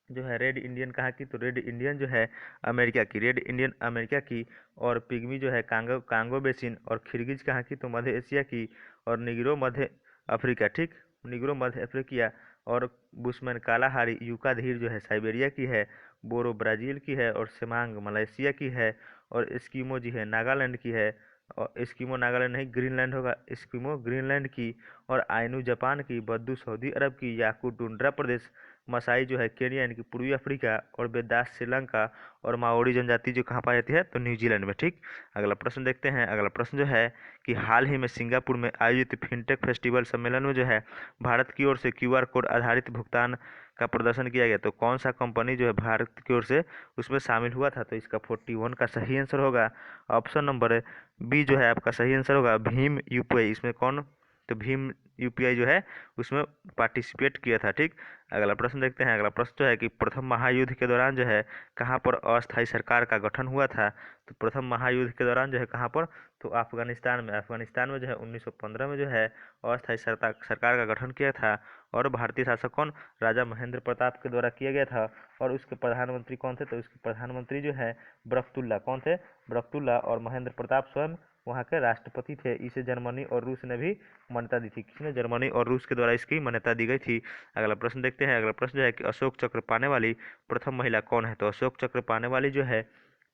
जो है रेड इंडियन कहाँ की, तो रेड इंडियन जो है अमेरिका की, रेड इंडियन अमेरिका की। और पिग्मी जो है कांगो कांगो बेसिन। और खिरगिज कहाँ की, तो मध्य एशिया की। और निगरो मध्य अफ्रीका। ठीक, निगरो मध्य अफ्रीकिया। और बुशमैन कालाहारी यूका धीर जो है साइबेरिया की है। बोरो ब्राज़ील की है। और सेमांग मलेशिया की है। और एस्किमो जी है नागालैंड की है। और एस्किमो नागालैंड नहीं, ग्रीनलैंड होगा, एस्किमो ग्रीनलैंड की। और आइनू जापान की। बद्दू सऊदी अरब की। याकू टुंड्रा प्रदेश, मसाई जो है केनिया यानी कि पूर्वी अफ्रीका। और बेदास श्रीलंका। और माओरी जनजाति जो कहाँ पाई जाती है, तो न्यूजीलैंड में। ठीक, अगला प्रश्न देखते हैं। अगला प्रश्न जो है कि हाल ही में सिंगापुर में आयोजित फिनटेक फेस्टिवल सम्मेलन में जो है भारत की ओर से क्यूआर कोड आधारित भुगतान का प्रदर्शन किया गया, तो कौन सा कंपनी जो है भारत की ओर से उसमें शामिल हुआ था, तो इसका 41 का सही आंसर होगा ऑप्शन नंबर बी जो है आपका सही आंसर होगा भीम यूपीआई। इसमें कौन, तो भीम यूपीआई जो है उसमें पार्टिसिपेट किया था। ठीक, अगला प्रश्न देखते हैं। अगला प्रश्न जो है कि प्रथम महायुद्ध के दौरान जो है कहाँ पर अस्थायी सरकार का गठन हुआ था, तो प्रथम महायुद्ध के दौरान जो है कहाँ पर, तो अफगानिस्तान में। अफगानिस्तान में जो है 1915 में जो है अस्थायी सरकार का गठन किया था। और भारतीय शासक कौन, राजा महेंद्र प्रताप के द्वारा किया गया था। और उसके प्रधानमंत्री कौन थे, तो उसके प्रधानमंत्री जो है बरकतुल्ला, कौन थे, बरकतुल्ला। और महेंद्र प्रताप स्वयं वहाँ के राष्ट्रपति थे। इसे जर्मनी और रूस ने भी मान्यता दी थी। किसने, जर्मनी और रूस के द्वारा इसकी मान्यता दी गई थी। अगला प्रश्न देखते हैं। अगला प्रश्न जो है कि अशोक चक्र पाने वाली प्रथम महिला कौन है, तो अशोक चक्र पाने वाली जो है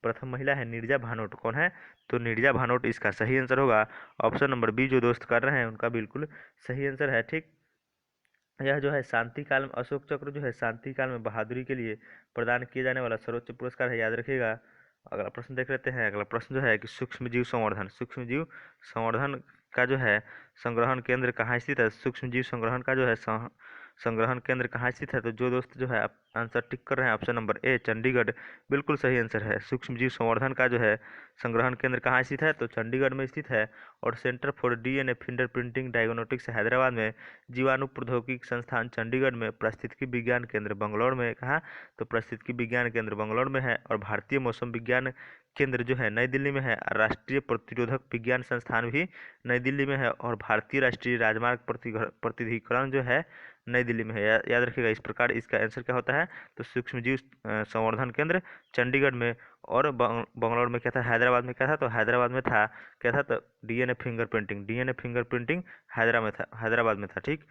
प्रथम महिला है नीरजा भानोट। कौन है, तो नीरजा भानोट इसका सही आंसर होगा ऑप्शन नंबर बी। जो दोस्त कर रहे हैं उनका बिल्कुल सही आंसर है। ठीक, यह जो है शांति काल में, अशोक चक्र जो है शांति काल में बहादुरी के लिए प्रदान किए जाने वाला सर्वोच्च पुरस्कार है, याद रखिएगा। अगला प्रश्न देख लेते हैं। अगला प्रश्न जो है कि सूक्ष्म जीव संवर्धन, सूक्ष्म जीव संवर्धन का जो है संग्रहण केंद्र कहाँ स्थित है, सूक्ष्म जीव संग्रहण का जो है संग्रहण केंद्र कहाँ स्थित है, तो जो दोस्त जो है आंसर टिक कर रहे हैं ऑप्शन नंबर ए चंडीगढ़, बिल्कुल सही आंसर है। सूक्ष्म जीव संवर्धन का जो है संग्रहण केंद्र कहाँ स्थित है, तो चंडीगढ़ में स्थित है। और centre for DNA fingerprinting diagnostics Hyderabad में। जीवाणु प्रौद्योगिकी संस्थान चंडीगढ़ में। पारिस्थितिकी विज्ञान केंद्र बंगलौर में, कहाँ, तो पारिस्थितिकी विज्ञान केंद्र बंगलौर में है। और भारतीय मौसम विज्ञान केंद्र जो है नई दिल्ली में है। राष्ट्रीय प्रतिरोधक विज्ञान संस्थान भी नई दिल्ली में है। और भारतीय राष्ट्रीय राजमार्ग प्राधिकरण जो है नई दिल्ली में है। याद रखिएगा। इस प्रकार इसका आंसर क्या होता है, तो सूक्ष्म जीव संवर्धन केंद्र चंडीगढ़ में। और बंगलौर में क्या था, हैदराबाद में क्या था, तो हैदराबाद में था क्या था, तो डीएनए फिंगरप्रिंटिंग हैदराबाद में था। ठीक,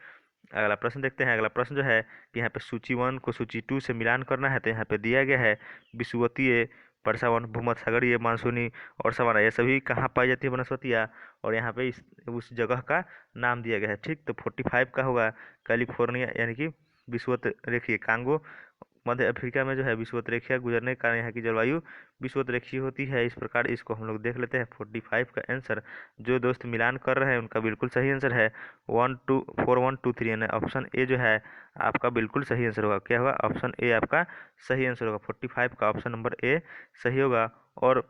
अगला प्रश्न देखते हैं। अगला प्रश्न जो है कि यहाँ पे सूची 1 को सूची 2 से मिलान करना है, तो यहाँ पे दिया गया है विषुवतीय, वर्षावन, भूमध्यसागरीय, मानसूनी और सवाना, ये सभी कहाँ पाई जाती है वनस्पतियाँ। और यहाँ पे उस जगह का नाम दिया गया है। ठीक, तो 45 का होगा कैलिफोर्निया यानी कि विषुवत रेखीय कांगो। मध्य अफ्रीका में जो है विषुवत रेखा गुजरने के कारण यहाँ की जलवायु विषुवत रेखीय होती है। इस प्रकार इसको हम लोग देख लेते हैं 45 का आंसर। जो दोस्त मिलान कर रहे हैं उनका बिल्कुल सही आंसर है 1 2 4 1 2 3 यानी ऑप्शन ए जो है आपका बिल्कुल सही आंसर होगा। क्या होगा, ऑप्शन ए आपका सही आंसर होगा। 45 का ऑप्शन नंबर ए सही होगा। और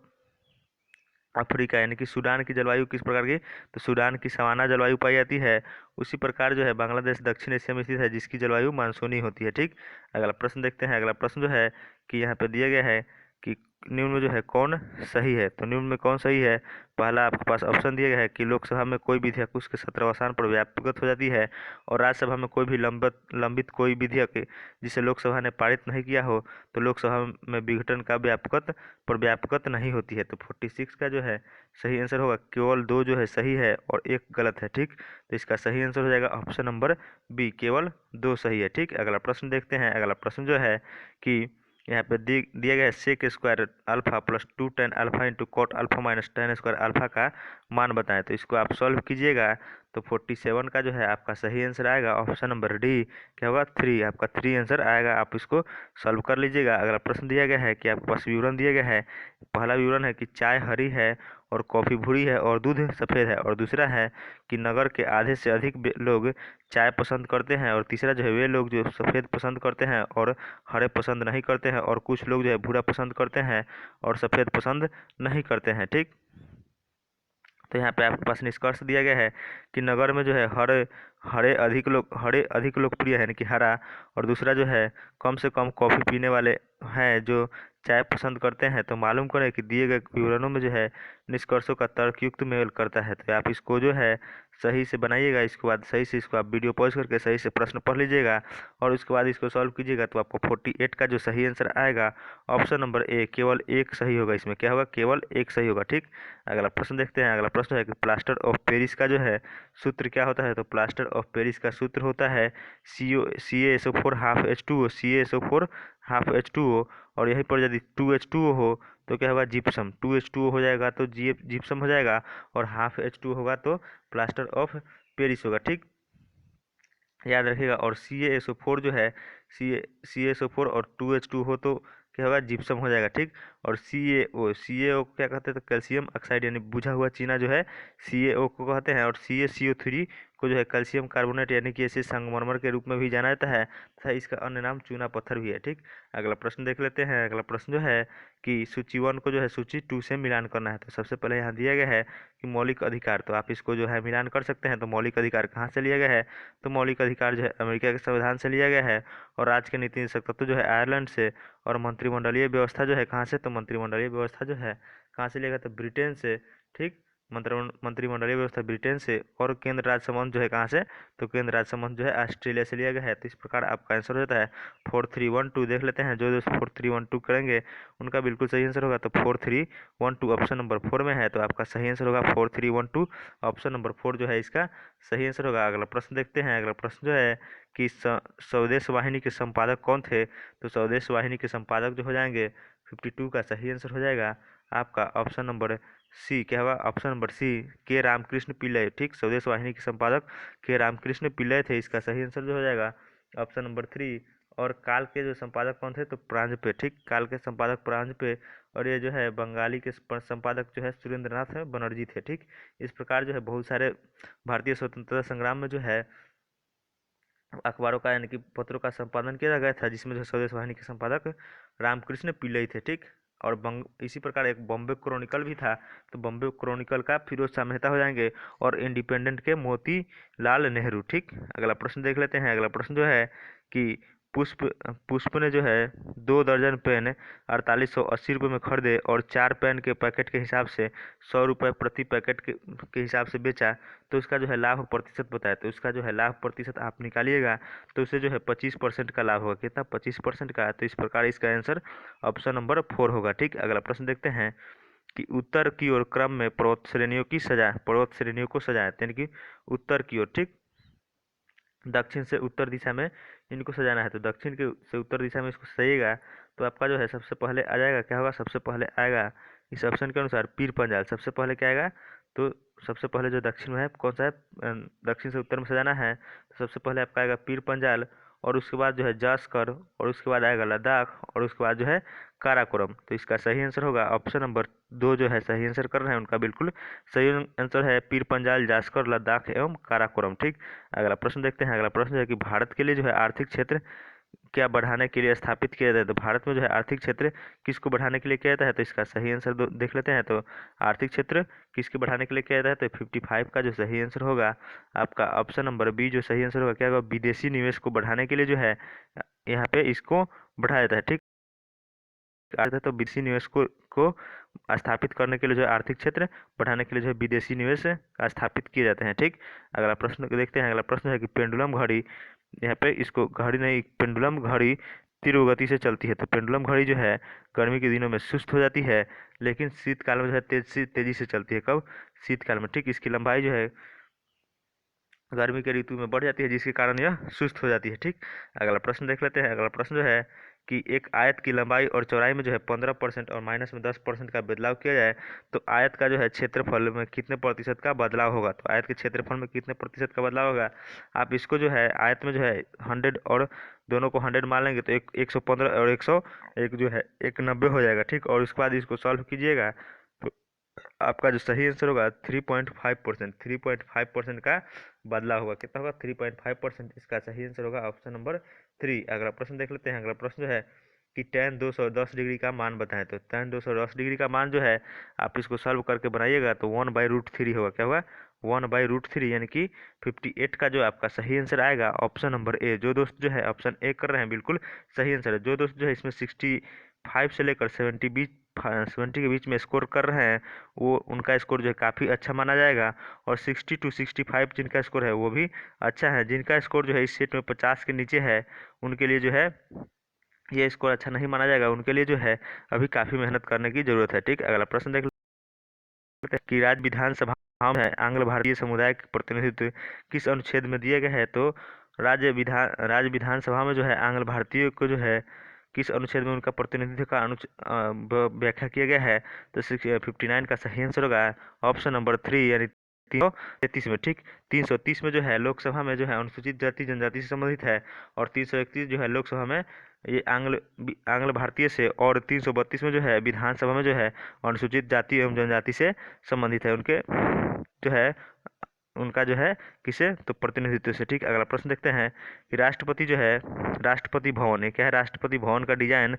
अफ्रीका यानी कि सूडान की जलवायु किस प्रकार की, तो सूडान की सवाना जलवायु पाई जाती है। उसी प्रकार जो है बांग्लादेश दक्षिण एशिया में स्थित है, जिसकी जलवायु मानसूनी होती है। ठीक, अगला प्रश्न देखते हैं। अगला प्रश्न जो है कि यहाँ पे दिया गया है कि निम्न में जो है कौन सही है? तो निम्न में कौन सही है? पहला आपके पास ऑप्शन दिया गया है कि लोकसभा में कोई विधेयक उसके सत्रावसान पर व्यापकगत हो जाती है और राज्यसभा में कोई भी लंबित कोई विधेयक जिसे लोकसभा ने पारित नहीं किया हो तो लोकसभा में विघटन का व्यापकगत नहीं होती है। तो 46 का जो है सही आंसर होगा, केवल 2 जो है सही है और 1 गलत है। ठीक, तो इसका सही आंसर हो जाएगा ऑप्शन नंबर बी, केवल 2 सही है। ठीक, अगला प्रश्न देखते हैं। अगला प्रश्न जो है कि यहाँ पे दिया गया है sec square alpha plus 2 tan alpha into cot alpha minus tan square alpha का मान बताएं। तो इसको आप सॉल्व कीजिएगा तो 47 का जो है आपका सही आंसर आएगा ऑप्शन नंबर डी, क्या होगा 3, आपका 3 आंसर आएगा। आप इसको सॉल्व कर लीजिएगा। अगला प्रश्न दिया गया है कि आपके पास विवरण दिया गया है। पहला विवरण है कि चाय हरी है और कॉफ़ी भूरी है और दूध सफ़ेद है, और दूसरा है कि नगर के आधे से अधिक लोग चाय पसंद करते हैं, और तीसरा जो है वे लोग जो सफ़ेद पसंद करते हैं और हरे पसंद नहीं करते हैं, और कुछ लोग जो है भूरा पसंद करते हैं और सफ़ेद पसंद नहीं करते हैं। ठीक, तो यहाँ पे आपके पास निष्कर्ष दिया गया है कि नगर में जो है हरे अधिक लोकप्रिय है, यानी कि हरा, और दूसरा जो है कम से कम कॉफ़ी पीने वाले हैं जो चाय पसंद करते हैं। तो मालूम करें कि दिए गए विवरणों में जो है निष्कर्षों का तर्कयुक्त मेल करता है। तो आप इसको जो है सही से बनाइएगा। इसके बाद सही से इसको आप वीडियो पॉज करके सही से प्रश्न पढ़ लीजिएगा और उसके बाद इसको सॉल्व कीजिएगा। तो आपको 48 का जो सही आंसर आएगा ऑप्शन नंबर ए, केवल 1 सही होगा। इसमें क्या होगा? केवल 1 सही होगा। ठीक, अगला प्रश्न देखते हैं। अगला प्रश्न है कि प्लास्टर ऑफ पेरिस का जो है सूत्र क्या होता है? तो प्लास्टर ऑफ पेरिस का सूत्र होता है CaSO4 half H2O, CaSO4 half H2O, और यहीं पर यदि 2H2O हो तो क्या होगा? जिप्सम। 2H2O हो जाएगा तो जिप्सम हो जाएगा, और हाफ H2O होगा तो प्लास्टर ऑफ पेरिस होगा। ठीक, याद रखिएगा। और CaSO4 जो है CaSO4 और 2H2 हो तो क्या होगा? जिप्सम हो जाएगा। ठीक, और CaO क्या कहते हैं? तो कैल्शियम ऑक्साइड, यानी बुझा हुआ चीना जो है CaO को कहते हैं, और CaCO3 को जो है कैल्शियम कार्बोनेट यानी कि इसे संगमरमर के रूप में भी जाना जाता है तथा इसका अन्य नाम चूना पत्थर भी है। ठीक, अगला प्रश्न देख लेते हैं। अगला प्रश्न जो है कि सूची 1 को जो है सूची 2 से मिलान करना है। तो सबसे पहले यहाँ दिया गया है कि मौलिक अधिकार, तो आप इसको जो है मिलान कर सकते हैं। तो मौलिक अधिकार कहाँ से लिया गया है? तो मौलिक अधिकार जो है अमेरिका के संविधान से लिया गया है, और राज्य के नीति निदेशक तत्व जो है आयरलैंड से, और मंत्रिमंडलीय व्यवस्था जो है कहाँ से? तो मंत्रिमंडलीय व्यवस्था जो है कहाँ से लिया गया? तो ब्रिटेन से। ठीक, मंत्रिमंडलीय व्यवस्था ब्रिटेन से, और केंद्र राज्य संबंध जो है कहाँ से? तो केंद्र राज्य संबंध जो है ऑस्ट्रेलिया से लिया गया है। तो इस प्रकार आपका आंसर हो जाता है 4312। देख लेते हैं, जो जो 4312 करेंगे उनका बिल्कुल सही आंसर होगा। तो 4312 ऑप्शन नंबर 4 में है, तो आपका सही आंसर होगा 4312, ऑप्शन नंबर 4 जो है इसका सही आंसर होगा। अगला प्रश्न देखते हैं। अगला प्रश्न जो है कि स्वदेश वाहिनी के संपादक कौन थे? तो स्वदेश वाहिनी के संपादक जो हो जाएंगे 52 का सही आंसर हो जाएगा आपका ऑप्शन नंबर सी, क्या होगा? ऑप्शन नंबर सी, के रामकृष्ण पिल्लई। ठीक, स्वदेश वाहिनी के संपादक के रामकृष्ण पिल्लई थे। इसका सही आंसर जो हो जाएगा ऑप्शन नंबर 3। और काल के जो संपादक कौन थे? तो प्रांजपे। ठीक, काल के संपादक प्रांजपे, और ये जो है बंगाली के संपादक जो है सुरेंद्रनाथ बनर्जी थे। ठीक, इस प्रकार जो है बहुत सारे भारतीय स्वतंत्रता संग्राम में जो है अखबारों का यानी कि पत्रों का संपादन किया गया था, जिसमें जो स्वदेश वाहिनी के संपादक रामकृष्ण पिल्लई थे। ठीक, और इसी प्रकार एक बॉम्बे क्रॉनिकल भी था, तो बॉम्बे क्रॉनिकल का फिरोज शाह मेहता हो जाएंगे, और इंडिपेंडेंट के मोतीलाल नेहरू। ठीक, अगला प्रश्न देख लेते हैं। अगला प्रश्न जो है कि पुष्प पुष्प ने जो है 2 दर्जन पेन 4880 रुपये में खरीदे और 4 पेन के पैकेट के हिसाब से 100 रुपये प्रति पैकेट के हिसाब से बेचा, तो उसका जो है लाभ प्रतिशत बताया। तो उसका जो है लाभ प्रतिशत आप निकालिएगा तो उससे जो है 25% का लाभ होगा। कितना? 25% का। तो इस प्रकार इसका आंसर ऑप्शन नंबर 4 होगा। ठीक, अगला प्रश्न देखते हैं कि उत्तर की ओर क्रम में पर्वत श्रेणियों को सजाएं, यानी कि उत्तर की ओर। ठीक, दक्षिण से उत्तर दिशा में इनको सजाना है। तो दक्षिण के से उत्तर दिशा में इसको सजाइएगा तो आपका जो है सबसे पहले आ जाएगा, क्या होगा? सबसे पहले आएगा इस ऑप्शन के अनुसार पीर पंजाल। सबसे पहले क्या आएगा? तो सबसे पहले जो दक्षिण में है कौन सा है? दक्षिण से उत्तर में सजाना है, तो सबसे पहले आपका आएगा पीर पंजाल, और उसके बाद जो है जास्कर, और उसके बाद आएगा लद्दाख, और उसके बाद जो है काराकोरम। तो इसका सही आंसर होगा ऑप्शन नंबर 2 जो है सही आंसर कर रहे हैं उनका बिल्कुल सही आंसर है पीर पंजाल, जास्कर, लद्दाख एवं काराकोरम। ठीक, अगला प्रश्न देखते हैं। अगला प्रश्न है कि भारत के लिए जो है आर्थिक क्षेत्र क्या बढ़ाने के लिए स्थापित किया जाता है? तो भारत में जो है आर्थिक क्षेत्र किसको बढ़ाने के लिए किया जाता है? तो इसका सही आंसर देख लेते हैं। तो आर्थिक क्षेत्र किसके बढ़ाने के लिए किया जाता है? तो 55 का जो सही आंसर होगा आपका ऑप्शन नंबर बी जो सही आंसर होगा, क्या होगा? विदेशी निवेश को बढ़ाने के लिए जो है यहाँ पे इसको बढ़ाया जाता है। ठीक, तो विदेशी निवेश को को स्थापित करने के लिए जो है आर्थिक क्षेत्र बढ़ाने के लिए जो है विदेशी निवेश स्थापित किए जाते हैं। ठीक, अगला प्रश्न देखते हैं। अगला प्रश्न है कि पेंडुलम घड़ी, यहाँ पे इसको घड़ी नहीं, पेंडुलम घड़ी तीव्र गति से चलती है। तो पेंडुलम घड़ी जो है गर्मी के दिनों में सुस्त हो जाती है, लेकिन शीतकाल में जो है तेजी से चलती है। कब? शीतकाल में। ठीक, इसकी लंबाई जो है गर्मी के ऋतु में बढ़ जाती है, जिसके कारण यह सुस्त हो जाती है। ठीक, अगला प्रश्न देख लेते हैं। अगला प्रश्न जो है कि एक आयत की लंबाई और चौड़ाई में जो है 15% और माइनस में 10% का बदलाव किया जाए तो आयत का जो है क्षेत्रफल में कितने प्रतिशत का बदलाव होगा। तो आयत के क्षेत्रफल में कितने प्रतिशत का बदलाव होगा। आप इसको जो है आयत में जो है 100 और दोनों को 100 मान लेंगे तो 115 और 101 जो है 190 हो जाएगा। ठीक, और उसके बाद इसको सॉल्व कीजिएगा तो आपका जो सही आंसर होगा 3.5%, 3.5% का बदलाव होगा। कितना होगा? 3.5%। इसका सही आंसर होगा ऑप्शन नंबर 3। अगला प्रश्न देख लेते हैं। अगला प्रश्न जो है कि tan 210 डिग्री का मान बताएं। तो tan 210 डिग्री का मान जो है आप इसको सॉल्व करके बनाइएगा तो 1/√3 होगा। क्या होगा? 1/√3, यानी कि 58 का जो आपका सही आंसर आएगा ऑप्शन नंबर ए। जो दोस्त जो है ऑप्शन ए कर रहे हैं बिल्कुल सही आंसर है। जो दोस्त जो है इसमें 65 से लेकर 70 के बीच में स्कोर कर रहे हैं वो उनका स्कोर जो है काफ़ी अच्छा माना जाएगा। और 60 to 65 जिनका स्कोर है वो भी अच्छा है। जिनका स्कोर जो है इस सेट में 50 के नीचे है उनके लिए जो है ये स्कोर अच्छा नहीं माना जाएगा। उनके लिए जो है अभी काफ़ी मेहनत करने की जरूरत है। ठीक, अगला प्रश्न देख लेते हैं कि राज्य विधानसभा में आंग्ल भारतीय समुदाय के प्रतिनिधित्व किस अनुच्छेद में दिए गए हैं। तो राज्य विधानसभा में जो है आंग्ल भारतीय को जो है किस अनुच्छेद में उनका प्रतिनिधित्व का व्याख्या किया गया है। तो 59 का सही आंसर होगा ऑप्शन नंबर 3, यानी 333 में। ठीक, 330 में जो है लोकसभा में जो है अनुसूचित जाति जनजाति से संबंधित है, और 331 जो है लोकसभा में ये आंग्ल भारतीय से, और 332 में जो है विधानसभा में जो है अनुसूचित जाति एवं जनजाति से संबंधित है। उनके जो है उनका जो है किसे? तो प्रतिनिधित्व से। ठीक, अगला प्रश्न देखते हैं कि राष्ट्रपति जो है राष्ट्रपति भवन, ये क्या है? राष्ट्रपति भवन का डिजाइन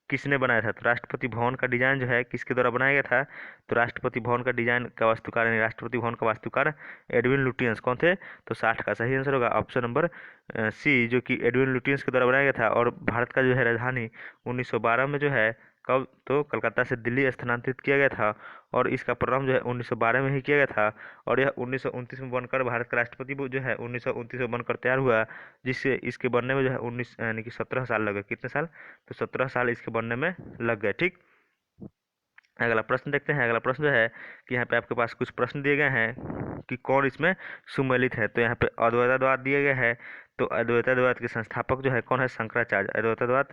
किसने बनाया था। तो राष्ट्रपति भवन का डिजाइन जो है किसके द्वारा बनाया गया था। तो राष्ट्रपति भवन का डिजाइन का वास्तुकार यानी राष्ट्रपति भवन का वास्तुकार एडविन लुटियंस कौन थे। तो 60 का सही आंसर होगा ऑप्शन नंबर सी, जो कि एडविन लुटियंस के द्वारा बनाया गया था। और भारत का जो है राजधानी 1912 में जो है कब? तो कलकत्ता से दिल्ली स्थानांतरित किया गया था, और इसका प्रारंभ जो है 1912 में ही किया गया था, और यह 1929 में बनकर भारत का राष्ट्रपति जो है 1929 में बनकर तैयार हुआ, जिससे इसके बनने में जो है 19 यानी कि 17 साल लगे। कितने साल? तो 17 साल इसके बनने में लग गए। ठीक, अगला प्रश्न देखते हैं। अगला प्रश्न जो है कि यहाँ पे आपके पास कुछ प्रश्न दिए गए हैं कि कौन इसमें सुमेलित है। तो यहाँ पे अद्वैतवाद दिया गया है। तो अद्वैतवाद के संस्थापक जो है कौन है? शंकराचार्य। अद्वैतवाद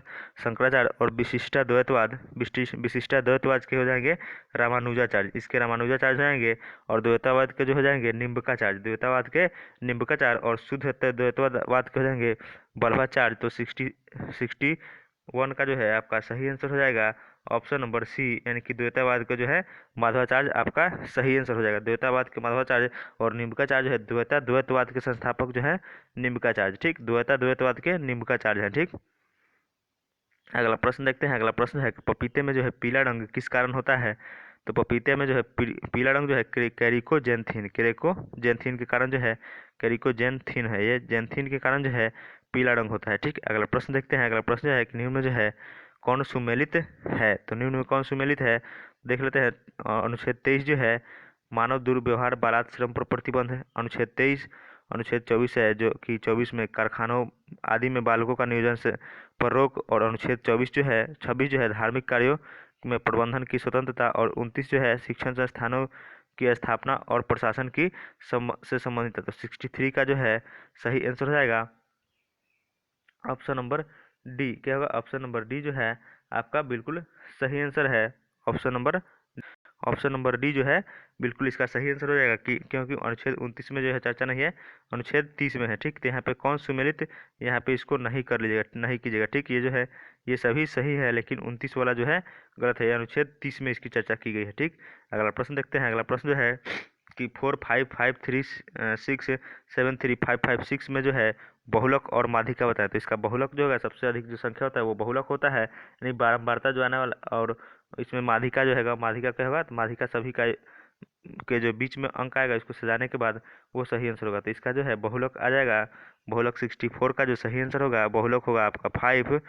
शंकराचार्य। और विशिष्टाद्वैतवाद के हो जाएंगे रामानुजाचार्य। इसके रामानुजाचार्य हो जाएंगे। और द्वैतवाद के जो हो जाएंगे निम्बकाचार्य। द्वैतवाद के निम्बकाचार्य। और शुद्ध द्वैतवाद के हो जाएंगे वल्लभाचार्य। तो 61 का जो है आपका सही आंसर हो जाएगा ऑप्शन नंबर सी, यानी कि द्वैतवाद का जो है माधवाचार्य आपका सही आंसर हो जाएगा। द्वैतवाद के माधवाचार्य और निम्बकाचार्य जो है द्वैतवाद के संस्थापक जो है निम्बकाचार्य। ठीक, द्वैतवाद के निम्बकाचार्य है। ठीक, अगला प्रश्न देखते हैं। अगला प्रश्न है कि पपीते में जो है पीला रंग किस कारण होता है। तो पपीते में जो है पीला रंग जो है कैरिकोजेंथिन के कारण जो है, कैरिकोजेंथिन है, ये जेंथिन के कारण जो है पीला रंग होता है। ठीक, अगला प्रश्न देखते हैं। अगला प्रश्न जो है कि निम्न में जो है कौन सुमेलित है। तो निम्न में कौन सुमेलित है देख लेते हैं। अनुच्छेद 23 जो है मानव दुर्व्यवहार बालात श्रम पर प्रतिबंध है। अनुच्छेद 23। अनुच्छेद 24 है जो कि 24 में कारखानों आदि में बालकों का नियोजन से पर रोक। और अनुच्छेद 26 जो है धार्मिक कार्यों में प्रबंधन की स्वतंत्रता। और 29 जो है शिक्षण संस्थानों की स्थापना और प्रशासन की से संबंधित है। तो 63 का जो है सही आंसर हो जाएगा ऑप्शन नंबर डी। क्या होगा? ऑप्शन नंबर डी जो है आपका बिल्कुल सही आंसर है। ऑप्शन नंबर डी जो है बिल्कुल इसका सही आंसर हो जाएगा कि क्योंकि अनुच्छेद 29 में जो है चर्चा नहीं है, अनुच्छेद 30 में है। ठीक, तो यहाँ पे कौन सुमेलित, यहाँ पे इसको नहीं कर लीजिएगा, नहीं कीजिएगा। ठीक, ये जो है ये सभी सही है, लेकिन 29 वाला जो है गलत है। अनुच्छेद 30 में इसकी चर्चा की गई है। ठीक, अगला प्रश्न देखते हैं। अगला प्रश्न जो है कि 45536735556 में जो है बहुलक और माध्यिका बताए। तो इसका बहुलक जो है सबसे अधिक जो संख्या होता है वो बहुलक होता है, यानी बारंबारता जो आने वाला। और इसमें माध्यिका जो है माध्यिका क्या होगा? तो माध्यिका सभी का के जो बीच में अंक आएगा इसको सजाने के बाद वो सही आंसर होगा। तो इसका जो है बहुलक आ जाएगा। बहुलक 64 का जो सही आंसर होगा बहुलक होगा आपका 5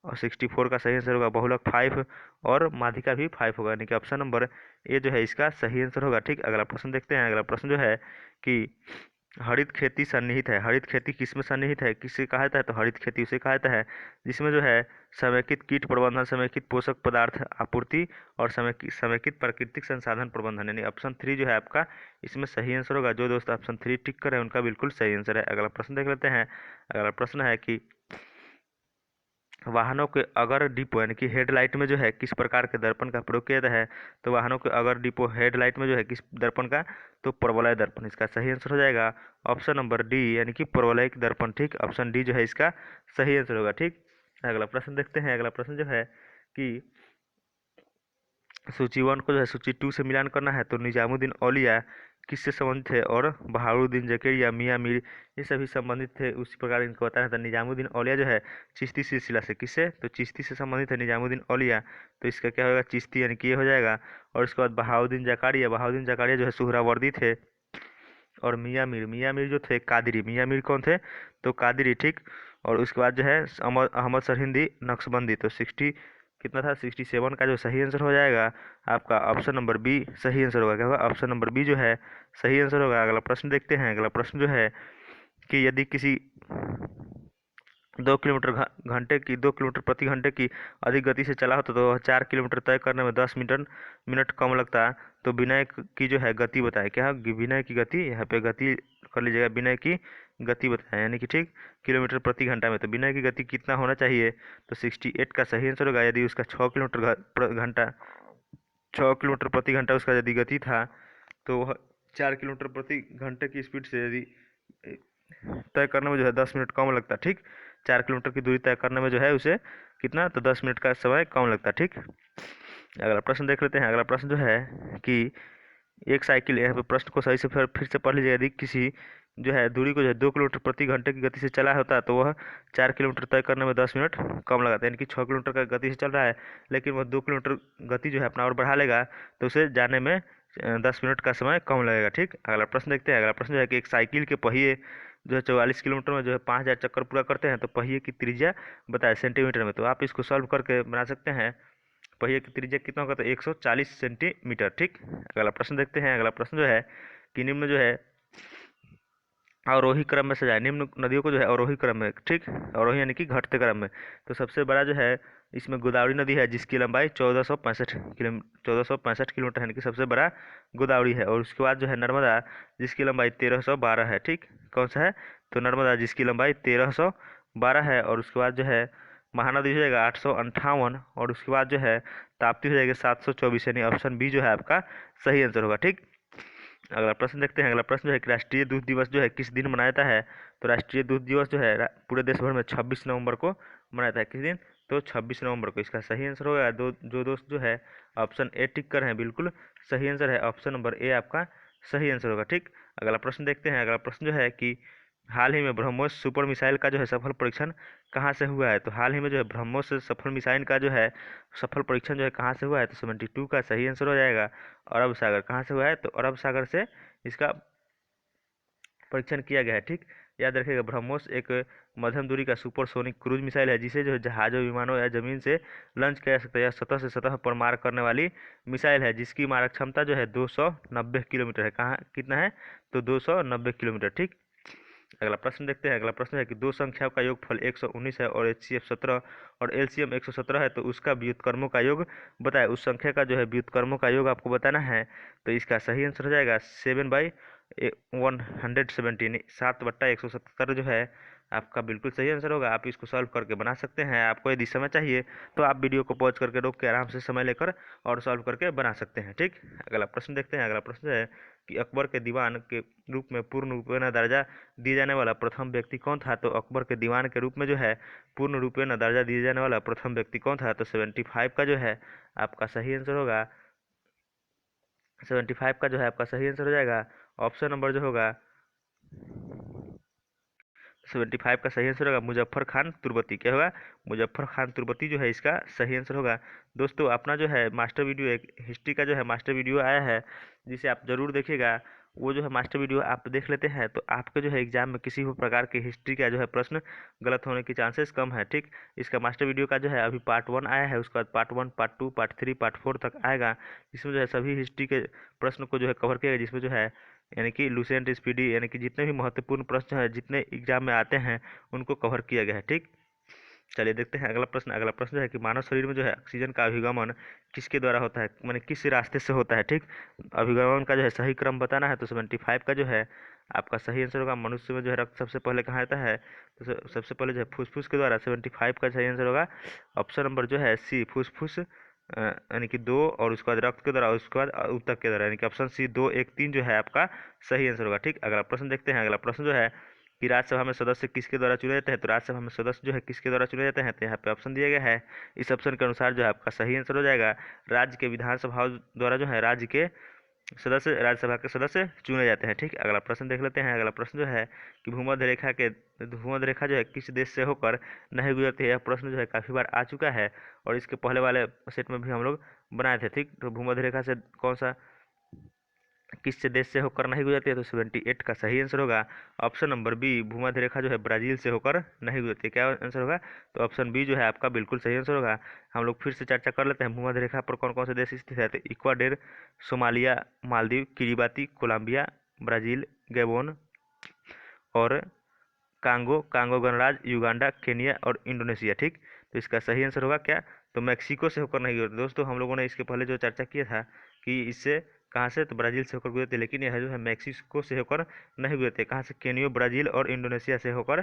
और 64 का सही आंसर होगा बहुलक 5 और माध्यिका भी 5 होगा, यानी कि ऑप्शन नंबर ए जो है इसका सही आंसर होगा। ठीक, अगला प्रश्न देखते हैं। अगला प्रश्न जो है कि हरित खेती सन्निहित है। हरित खेती किसमें सन्निहित है, किसे कहा जाता है, तो हरित खेती उसे कहा जाता है जिसमें जो है समेकित कीट प्रबंधन, समेकित पोषक पदार्थ आपूर्ति और समेकित प्राकृतिक संसाधन प्रबंधन, यानी ऑप्शन 3 जो है आपका इसमें सही आंसर होगा। जो दोस्त ऑप्शन 3 टिक कर है उनका बिल्कुल सही आंसर है। अगला प्रश्न देख लेते हैं। अगला प्रश्न है कि वाहनों के अगर डिपो यानी कि हेडलाइट में जो है किस प्रकार के दर्पण का प्रयोग किया जाता है, तो वाहनों के अगर डिपो हेडलाइट में जो है किस दर्पण का, तो परवलय दर्पण इसका सही आंसर हो जाएगा। ऑप्शन नंबर डी यानी कि परवलयिक दर्पण। ठीक, ऑप्शन डी जो है इसका सही आंसर होगा। ठीक, अगला प्रश्न देखते हैं। अगला प्रश्न जो है कि सूची 1 को जो है सूची 2 से मिलान करना है, तो निजामुद्दीन औलिया किससे संबंधित थे और बहाउद्दीन जकेरिया, मियाँ मीर ये सभी संबंधित थे। उसी प्रकार इनको बताना था। निजामुद्दीन औलिया जो है चिश्ती सिलसिला से, किससे, तो चिश्ती से संबंधित है निजामुद्दीन औलिया, तो इसका क्या होगा, चिश्ती यानी कि ये हो जाएगा। और उसके बाद बहाउद्दीन जकारिया जो है सुहरावर्दी थे। और मियाँ मीर जो थे कादरी, मियाँ मीर कौन थे, तो कादरी। ठीक, और उसके बाद जो है अहमद सरहिंदी नक्शबंदी, तो 60 कितना था, 67 का जो सही आंसर हो जाएगा आपका ऑप्शन नंबर बी सही आंसर होगा। क्या होगा, ऑप्शन नंबर बी जो है सही आंसर होगा। अगला प्रश्न देखते हैं। अगला प्रश्न जो है कि यदि किसी 2 किलोमीटर प्रति घंटे की अधिक गति से चला होता तो वह 4 किलोमीटर तय करने में 10 मिनट कम लगता। तो विनय की जो है गति बताए। क्या है, विनय की गति, यहाँ पे गति कर लीजिएगा, विनय की गति बताए, यानी कि ठीक किलोमीटर प्रति घंटा में। तो विनय की गति कितना होना चाहिए, तो 68 का सही आंसर होगा। यदि उसका 6 किलोमीटर प्रति घंटा उसका यदि गति था, तो वह 4 किलोमीटर प्रति घंटे की स्पीड से यदि तय करने में जो है 10 मिनट कम लगता। ठीक, 4 किलोमीटर की दूरी तय करने में जो है उसे कितना, तो 10 मिनट का समय कम लगता। ठीक, अगला प्रश्न देख लेते हैं। अगला प्रश्न जो है कि एक साइकिल, यहाँ पे प्रश्न को सही से फिर से पढ़ लीजिए। यदि किसी जो है दूरी को जो है 2 किलोमीटर प्रति घंटे की गति से चला होता तो वह 4 किलोमीटर तय करने में 10 मिनट कम लगाता है, यानी कि 6 किलोमीटर का गति से चल रहा है, लेकिन वह 2 किलोमीटर गति जो है अपना और बढ़ा लेगा, तो उसे जाने में 10 मिनट का समय कम लगेगा। ठीक, अगला प्रश्न देखते हैं। अगला प्रश्न जो है कि एक साइकिल के पहिए जो है 44 किलोमीटर में जो है 5000 चक्कर पूरा करते हैं, तो पहिए की त्रिज्या बताए सेंटीमीटर में। तो आप इसको सॉल्व करके बना सकते हैं। पहिए की त्रिज्या कितना होगा, तो 140 सेंटीमीटर। ठीक, अगला प्रश्न देखते हैं। अगला प्रश्न जो है कि निम्न जो है अवरोही क्रम में सजाए। निम्न नदियों को जो है अवरोही क्रम में, ठीक, अवरोही यानी कि घटते क्रम में। तो सबसे बड़ा जो है इसमें गोदावरी नदी है जिसकी लंबाई 1465 किलोमीटर, यानी कि सबसे बड़ा गोदावरी है। और उसके बाद जो है नर्मदा जिसकी लंबाई 1312 है। ठीक, कौन सा है, तो नर्मदा जिसकी लंबाई 1312 है। और उसके बाद जो है महानदी हो जाएगा 858, और उसके बाद जो है ताप्ती हो जाएगी 724, यानी ऑप्शन बी जो है आपका सही आंसर होगा। ठीक, अगला प्रश्न देखते हैं। अगला प्रश्न जो है कि राष्ट्रीय दूध दिवस जो है किस दिन मनाया जाता है, तो राष्ट्रीय दूध दिवस जो है पूरे देश भर में 26 नवंबर को मनाया जाता है। किस दिन, तो 26 नवंबर को। इसका सही आंसर होगा जो दोस्त जो है ऑप्शन ए टिक कर हैं बिल्कुल सही आंसर है, ऑप्शन नंबर ए आपका सही आंसर होगा। ठीक, अगला प्रश्न देखते हैं। अगला प्रश्न जो है कि हाल ही में ब्रह्मोस सुपर मिसाइल का जो है सफल परीक्षण कहाँ से हुआ है, तो हाल ही में जो है ब्रह्मोस सफल मिसाइल का जो है सफल परीक्षण जो है कहाँ से हुआ है, तो 72 का सही आंसर हो जाएगा। अरब सागर, कहाँ से हुआ है, तो अरब सागर से इसका परीक्षण किया गया है। ठीक, याद रखिएगा ब्रह्मोस एक मध्यम दूरी का सुपरसोनिक क्रूज मिसाइल है जिसे जो है जहाजों, विमानों या जमीन से लॉन्च किया जा सकता है या सतह से सतह पर मार करने वाली मिसाइल है जिसकी मारक क्षमता जो है 290 किलोमीटर है। कहाँ कितना है, तो 290 किलोमीटर। ठीक, अगला प्रश्न देखते हैं। अगला प्रश्न है कि दो संख्याओं का योगफल 119 है और HCF 17 और LCM 117 है, तो उसका व्युत्क्रमों का योग बताए। उस संख्या का जो है व्युत्क्रमों का योग आपको बताना है, तो इसका सही आंसर हो जाएगा 7/170, 7/177 जो है आपका बिल्कुल सही आंसर होगा। आप इसको सॉल्व करके बना सकते हैं। आपको यदि समय चाहिए तो आप वीडियो को पॉज करके रोक के आराम से समय लेकर और सॉल्व करके बना सकते हैं। ठीक, अगला प्रश्न देखते हैं। अगला प्रश्न है कि अकबर के दीवान के रूप में पूर्ण रूपेण दर्जा दिए जाने वाला प्रथम व्यक्ति कौन था, तो अकबर के दीवान के रूप में जो है पूर्ण रूपेण दर्जा दिए जाने वाला प्रथम व्यक्ति कौन था, तो 75 का जो है आपका सही आंसर होगा। 75 का जो है आपका सही आंसर हो जाएगा ऑप्शन नंबर जो होगा 75 का सही आंसर होगा मुजफ्फर खान तुर्बती। क्या होगा, मुजफ्फर खान तुर्बती जो है इसका सही आंसर होगा। दोस्तों अपना जो है मास्टर वीडियो, एक हिस्ट्री का जो है मास्टर वीडियो आया है जिसे आप जरूर देखिएगा। वो जो है मास्टर वीडियो आप देख लेते हैं तो आपके जो है एग्जाम में किसी भी प्रकार के हिस्ट्री का जो है प्रश्न गलत होने के चांसेस कम है। ठीक, इसका मास्टर वीडियो का जो है अभी पार्ट 1 आया है, उसके बाद पार्ट 1, पार्ट 2, पार्ट 3, पार्ट 4 तक आएगा, जिसमें जो है सभी हिस्ट्री के प्रश्न को जो है कवर किया गया, जिसमें जो है यानी कि लुसेंट स्पीडी यानी कि जितने भी महत्वपूर्ण प्रश्न है जितने एग्जाम में आते हैं उनको कवर किया गया है। ठीक, चलिए देखते हैं अगला प्रश्न। अगला प्रश्न जो है कि मानव शरीर में जो है ऑक्सीजन का अभिगमन किसके द्वारा होता है, माने किस रास्ते से होता है। ठीक, अभिगमन का जो है सही क्रम बताना है तो 75 का जो है आपका सही आंसर होगा। मनुष्य में जो है रक्त सबसे पहले कहाँ आता है, तो सबसे पहले जो है फुसफुस के द्वारा। 75 का सही आंसर होगा ऑप्शन नंबर जो है सी, फुसफुस यानी कि 2, और उसके बाद रक्त के द्वारा, उसके बाद ऊतक के द्वारा, यानी कि ऑप्शन सी 2, 1, 3 जो है आपका सही आंसर होगा। ठीक, अगला प्रश्न देखते हैं। अगला प्रश्न जो है कि राज्यसभा में सदस्य किसके द्वारा चुने जाते हैं, तो राज्यसभा में सदस्य जो है किसके द्वारा चुने जाते हैं, तो यहाँ पे ऑप्शन दिया गया है। इस ऑप्शन के अनुसार जो है आपका सही आंसर हो जाएगा राज्य के विधानसभा द्वारा जो है राज्य के सदस्य, राज्यसभा के सदस्य चुने जाते हैं। ठीक, अगला प्रश्न देख लेते हैं। अगला प्रश्न जो है कि भूमध्य रेखा जो है किस देश से होकर नहीं गुजरती है। यह प्रश्न जो है काफ़ी बार आ चुका है और इसके पहले वाले सेट में भी हम लोग बनाए थे। ठीक, तो भूमध्य रेखा से कौन सा किस देश से होकर नहीं गुजरती है, तो 78 का सही आंसर होगा ऑप्शन नंबर बी, भूमध्य रेखा जो है ब्राजील से होकर नहीं गुजरती है। क्या आंसर होगा, तो ऑप्शन बी जो है आपका बिल्कुल सही आंसर होगा। हम लोग फिर से चर्चा कर लेते हैं भूमध्य रेखा पर कौन कौन से देश स्थित है, तो Ecuador, Somalia, Maldives, Kiribati, Colombia, Brazil, Gabon और कांगो, कांगो गणराज्य, युगांडा, केनिया और इंडोनेशिया। ठीक, तो इसका सही आंसर होगा क्या, तो मैक्सिको से होकर नहीं गुजरती। दोस्तों हम लोगों ने इसके पहले जो चर्चा किया था कि इससे कहाँ से, तो ब्राज़ील से होकर गुजरती है, लेकिन यह जो है मैक्सिको से होकर नहीं गुजरती है। कहाँ से, केनिया, ब्राज़ील और इंडोनेशिया से होकर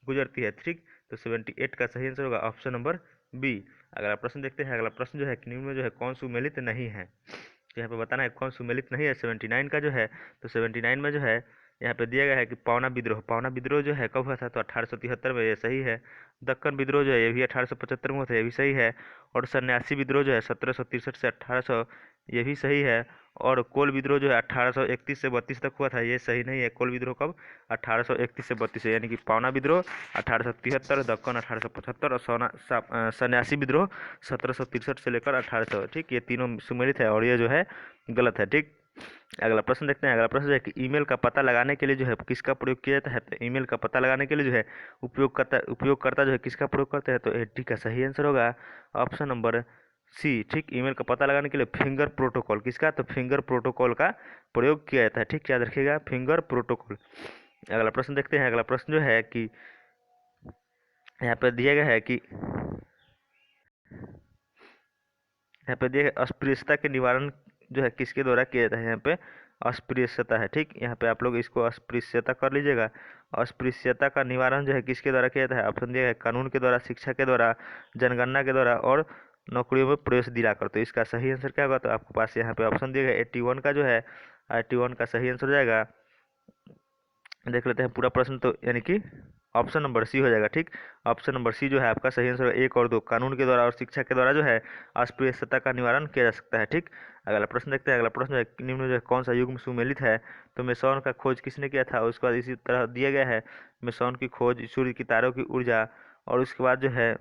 गुजरती है। ठीक, तो 78 का सही आंसर होगा ऑप्शन नंबर बी। अगला प्रश्न देखते हैं। अगला प्रश्न जो है कि निम्न में जो है कौन सुमेलित नहीं है, तो यहाँ पे बताना है कौन सुमेलित नहीं है। 79 का जो है, तो 79 में जो है यहाँ पे दिया गया है कि पावना विद्रोह जो है कब हुआ था, तो 1873 में, ये सही है। दक्कन विद्रोह जो है ये भी 1875 में हुआ था, ये भी सही है। और सन्यासी विद्रोह जो है 1763 से 1800, ये भी सही है। और कोल विद्रोह जो है 1831 से 32 तक हुआ था, ये सही नहीं है। कोल विद्रोह कब, 1831 से 32 है, यानी कि पावना विद्रोह 1873, दक्कन 1875 और सन्यासी विद्रोह 1763 से लेकर 1800। ठीक, ये तीनों सुमेलित है और ये जो है गलत है। ठीक, अगला प्रश्न देखते हैं। अगला प्रश्न जो है कि ईमेल का पता लगाने के लिए जो है किसका प्रयोग किया जाता है, तो ईमेल का पता लगाने के लिए जो है उपयोगकर्ता जो है किसका प्रयोग करते हैं, तो 80 का सही आंसर होगा ऑप्शन नंबर सी। ठीक, ईमेल का पता लगाने के लिए फिंगर प्रोटोकॉल, किसका, तो फिंगर प्रोटोकॉल का प्रयोग किया जाता है। ठीक, याद रखिएगा फिंगर प्रोटोकॉल। अगला प्रश्न देखते हैं। अगला प्रश्न जो है कि यहाँ पे दिया गया है कि यहाँ पे दिया गया अस्पृश्यता के निवारण जो है किसके द्वारा किया जाता है, यहाँ पे अस्पृश्यता है। ठीक, यहाँ पे आप लोग इसको अस्पृश्यता कर लीजिएगा। अस्पृश्यता का निवारण जो है किसके द्वारा किया जाता है, ऑप्शन दिया है कानून के द्वारा, शिक्षा के द्वारा, जनगणना के द्वारा और नौकरियों में प्रवेश दिलाकर। तो इसका सही आंसर क्या होगा, तो आपके पास यहाँ पे ऑप्शन दिया गया 81 का जो है, 81 का सही आंसर हो जाएगा। देख लेते हैं पूरा प्रश्न, तो यानी कि ऑप्शन नंबर सी हो जाएगा। ठीक, ऑप्शन नंबर सी जो है आपका सही आंसर 1 और 2, कानून के द्वारा और शिक्षा के द्वारा जो है अस्पृश्यता का निवारण किया जा सकता है। ठीक, अगला प्रश्न देखते हैं। अगला प्रश्न है निम्न जो है कौन सा युग्म सुमेलित है, तो मेसॉन का खोज किसने किया था, उसके बाद इसी तरह दिया गया है मेसॉन की खोज, सूर्य की तारों की ऊर्जा, और उसके बाद जो है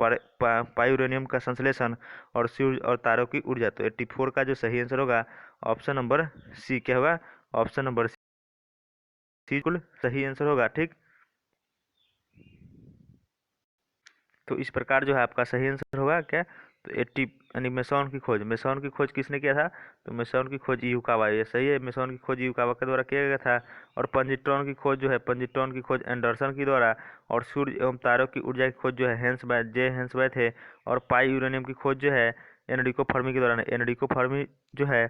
पायुरेनियम का संश्लेषण और सूर्य और तारों की ऊर्जा। तो 84 का जो सही आंसर होगा ऑप्शन नंबर सी क्या होगा, ऑप्शन नंबर सी बिल्कुल सही आंसर होगा। ठीक, तो इस प्रकार जो है आपका सही आंसर होगा क्या, तो 80 यानी मेसॉन की खोज किसने किया था, तो मेसॉन की खोज युकावा, ये सही है। मेसॉन की खोज युकावा के द्वारा किया गया था। और पंजिट्रॉन की खोज जो है, पंजिट्रॉन की खोज एंडरसन के द्वारा। और सूर्य एवं तारों की ऊर्जा की खोज जो है हेंसबैथ थे। और पाई यूरेनियम की खोज जो है एनरिको फर्मी के द्वारा, एनरिको फर्मी जो है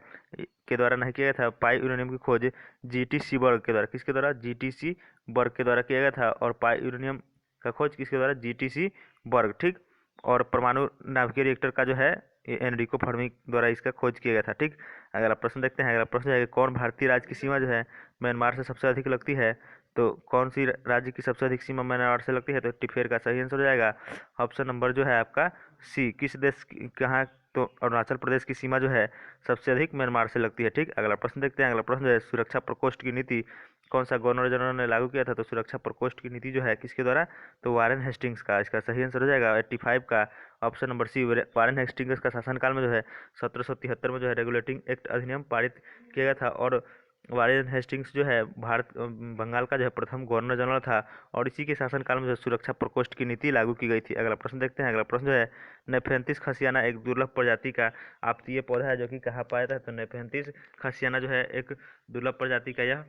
के द्वारा नहीं किया गया था। पाई यूरेनियम की खोज जीटीसी बर्ग के द्वारा, किसके द्वारा, जीटीसी बर्ग के द्वारा किया गया था। और पाई यूरेनियम का खोज किसके द्वारा, जीटीसी बर्ग। ठीक, और परमाणु नाभिकीय रिएक्टर का जो है एनरिको फर्मी द्वारा इसका खोज किया गया था। ठीक, अगला प्रश्न देखते हैं। अगला प्रश्न है कि कौन भारतीय राज्य की सीमा जो है म्यांमार से सबसे अधिक लगती है, तो कौन सी राज्य की सबसे अधिक सीमा म्यांमार से लगती है, तो 84 का सही आंसर हो जाएगा ऑप्शन नंबर जो है आपका सी। किस देश की कहाँ, तो अरुणाचल प्रदेश की सीमा जो है सबसे अधिक म्यांमार से लगती है। ठीक, अगला प्रश्न देखते हैं। अगला प्रश्न जो है सुरक्षा प्रकोष्ठ की नीति कौन सा गवर्नर जनरल ने लागू किया था, तो सुरक्षा प्रकोष्ठ की नीति जो है किसके द्वारा, तो वारेन हेस्टिंग्स का। इसका सही आंसर हो जाएगा 85 का option number C. Warren Hastings का शासनकाल में जो है 1773 में जो है रेगुलेटिंग एक्ट अधिनियम पारित किया गया था। और वॉरेन हेस्टिंग्स जो है बंगाल का जो है प्रथम गवर्नर जनरल था और इसी के शासनकाल में जो सुरक्षा प्रकोष्ठ की नीति लागू की गई थी। अगला प्रश्न देखते हैं। अगला प्रश्न जो है नेफेंथिस खसियाना एक दुर्लभ प्रजाति का आपतीय पौधा है जो कि कहाँ पाया जाता है? तो नेफेंथिस खसियाना जो है एक दुर्लभ प्रजाति का यह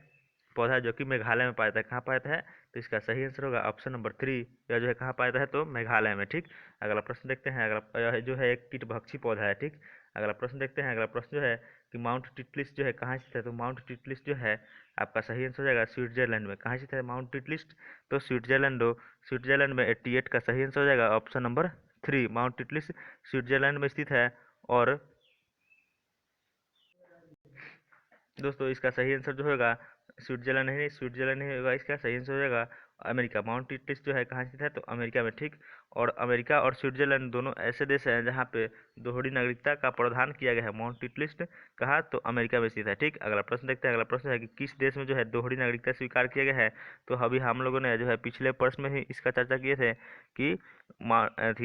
पौधा है जो कि मेघालय में पाया जाता है। कहाँ पाया जाता है? तो इसका सही आंसर होगा ऑप्शन नंबर 3। यह जो है कहाँ पाया जाता है? तो मेघालय में। ठीक, अगला प्रश्न देखते हैं। अगला यह जो है एक कीटभक्षी पौधा है। ठीक, अगला प्रश्न देखते हैं। अगला प्रश्न जो है कि माउंट टिटलिस जो है कहाँ स्थित है? तो माउंट टिटलिस जो है आपका सही आंसर हो जाएगा स्विट्जरलैंड में। कहाँ स्थित है माउंट टिटलिस? तो स्विट्जरलैंड में 88 का सही आंसर हो जाएगा option number 3। Mount Titlis Switzerland में स्थित है। और दोस्तों इसका सही आंसर जो होगा स्विट्जरलैंड नहीं होगा, इसका सही आंसर हो जाएगा अमेरिका। माउंट टिटलिस जो है कहाँ स्थित है? तो अमेरिका में। ठीक, और अमेरिका और स्विट्जरलैंड दोनों ऐसे देश हैं जहाँ पे दोहरी नागरिकता का प्रावधान किया गया है। माउंट टिटलिस कहाँ? तो अमेरिका में स्थित है। ठीक, अगला प्रश्न देखते हैं। अगला प्रश्न है कि किस देश में जो है दोहरी नागरिकता स्वीकार किया गया है? तो अभी हम लोगों ने जो है पिछले प्रश्न में ही इसका चर्चा किए थे कि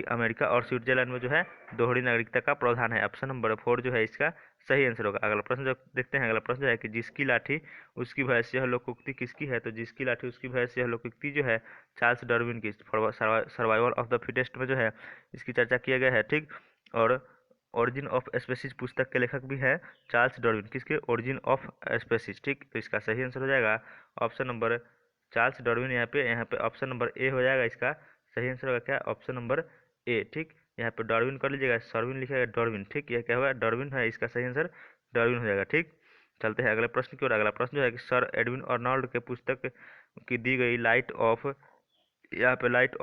अमेरिका और स्विट्जरलैंड में जो है दोहरी नागरिकता का प्रावधान है। ऑप्शन नंबर 4 जो है इसका सही आंसर होगा। अगला प्रश्न जो देखते हैं। अगला प्रश्न जो है कि जिसकी लाठी उसकी भैंस यह लोकोक्ति किसकी है? तो जिसकी लाठी उसकी भैंस यह लोकोक्ति जो है चार्ल्स डार्विन की सर्वाइवल ऑफ द फिटेस्ट में जो है इसकी चर्चा किया गया है। ठीक, और ओरिजिन ऑफ स्पेसीज पुस्तक के लेखक भी हैं चार्ल्स डार्विन। किसके? Origin of species. ठीक, तो इसका सही आंसर हो जाएगा ऑप्शन नंबर चार्ल्स डार्विन। यहाँ पे ऑप्शन नंबर ए हो जाएगा। इसका सही आंसर होगा क्या? Option number A. ठीक, यहाँ पे डार्विन कर लीजिएगा, सर्विन लिखिएगा डार्विन। ठीक, यह क्या होगा? डार्विन है, इसका सही आंसर डार्विन हो जाएगा। ठीक, चलते हैं अगले प्रश्न की ओर। अगला प्रश्न जो है कि सर एडविन अर्नोल्ड के पुस्तक की दी गई लाइट ऑफ, यहाँ पे लाइट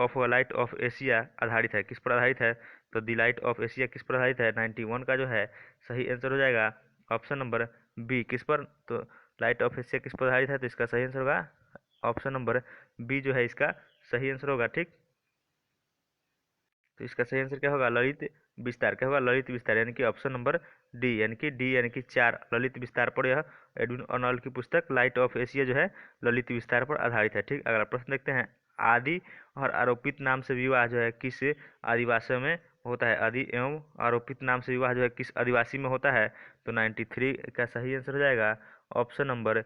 ऑफ एशिया आधारित है। किस पर आधारित है? तो दी लाइट ऑफ एशिया किस पर आधारित है? 91 का जो है सही आंसर हो जाएगा ऑप्शन नंबर बी। किस पर? तो लाइट ऑफ एशिया किस पर आधारित है? तो इसका सही आंसर होगा ऑप्शन नंबर बी जो है इसका सही आंसर होगा। ठीक, तो इसका सही आंसर क्या होगा? ललित विस्तार। क्या होगा? ललित विस्तार, यानी कि ऑप्शन नंबर डी यानी कि 4 ललित विस्तार पर यह एडविन अर्नोल्ड की पुस्तक लाइट ऑफ एशिया जो है ललित विस्तार पर आधारित है। ठीक, अगला प्रश्न देखते हैं। आदि और आरोपित नाम से विवाह जो है किस आदिवासी में होता है? आदि एवं आरोपित नाम से विवाह जो है किस आदिवासी में होता है? तो 93 का सही आंसर हो जाएगा ऑप्शन नंबर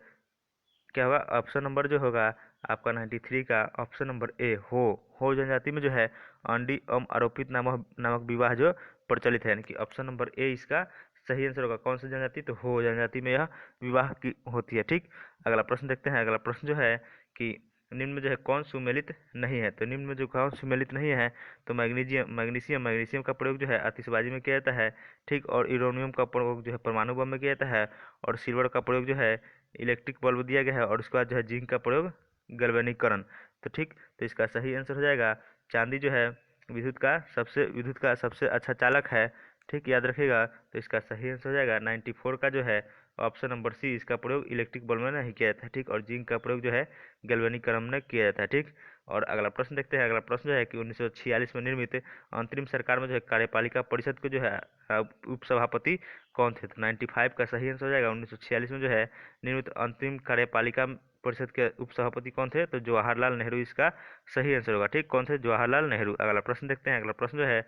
क्या होगा? ऑप्शन नंबर जो होगा आपका 93 का ऑप्शन नंबर ए हो जनजाति में जो है अंडी एवं आरोपित नामक विवाह जो प्रचलित है, यानी कि ऑप्शन नंबर ए इसका सही आंसर होगा। कौन सी जनजाति? तो हो जनजाति में यह विवाह की होती है। ठीक, अगला प्रश्न देखते हैं। अगला प्रश्न जो है कि निम्न में जो है कौन सुमेलित नहीं है? तो निम्न में जो कौन सुमेलित नहीं है? तो मैग्नीशियम का प्रयोग जो है आतिशबाजी में किया जाता है। ठीक, और यूरेनियम का प्रयोग जो है परमाणु बम में किया जाता है। और सिल्वर का प्रयोग जो है इलेक्ट्रिक बल्ब दिया गया है। और उसके बाद जो है जिंक का प्रयोग गैल्वेनीकरण। तो ठीक, तो इसका सही आंसर हो जाएगा चांदी जो है विद्युत का सबसे अच्छा चालक है। ठीक, याद रखिएगा। तो इसका सही आंसर हो जाएगा 94 का जो है ऑप्शन नंबर सी। इसका प्रयोग इलेक्ट्रिक बल्ब में नहीं किया जाता है। ठीक, और जिंक का प्रयोग जो है गैल्वेनीकरण में किया जाता है। ठीक, और अगला प्रश्न देखते हैं। अगला प्रश्न जो है कि 1946 में निर्मित अंतरिम सरकार में जो है कार्यपालिका परिषद के जो है उपसभापति कौन थे? तो 95 का सही आंसर हो जाएगा 1946 में जो है निर्मित अंतरिम कार्यपालिका परिषद के उपसभापति कौन थे? तो जवाहरलाल नेहरू इसका सही आंसर होगा। ठीक, कौन थे? जवाहरलाल नेहरू। अगला प्रश्न देखते हैं। अगला प्रश्न जो है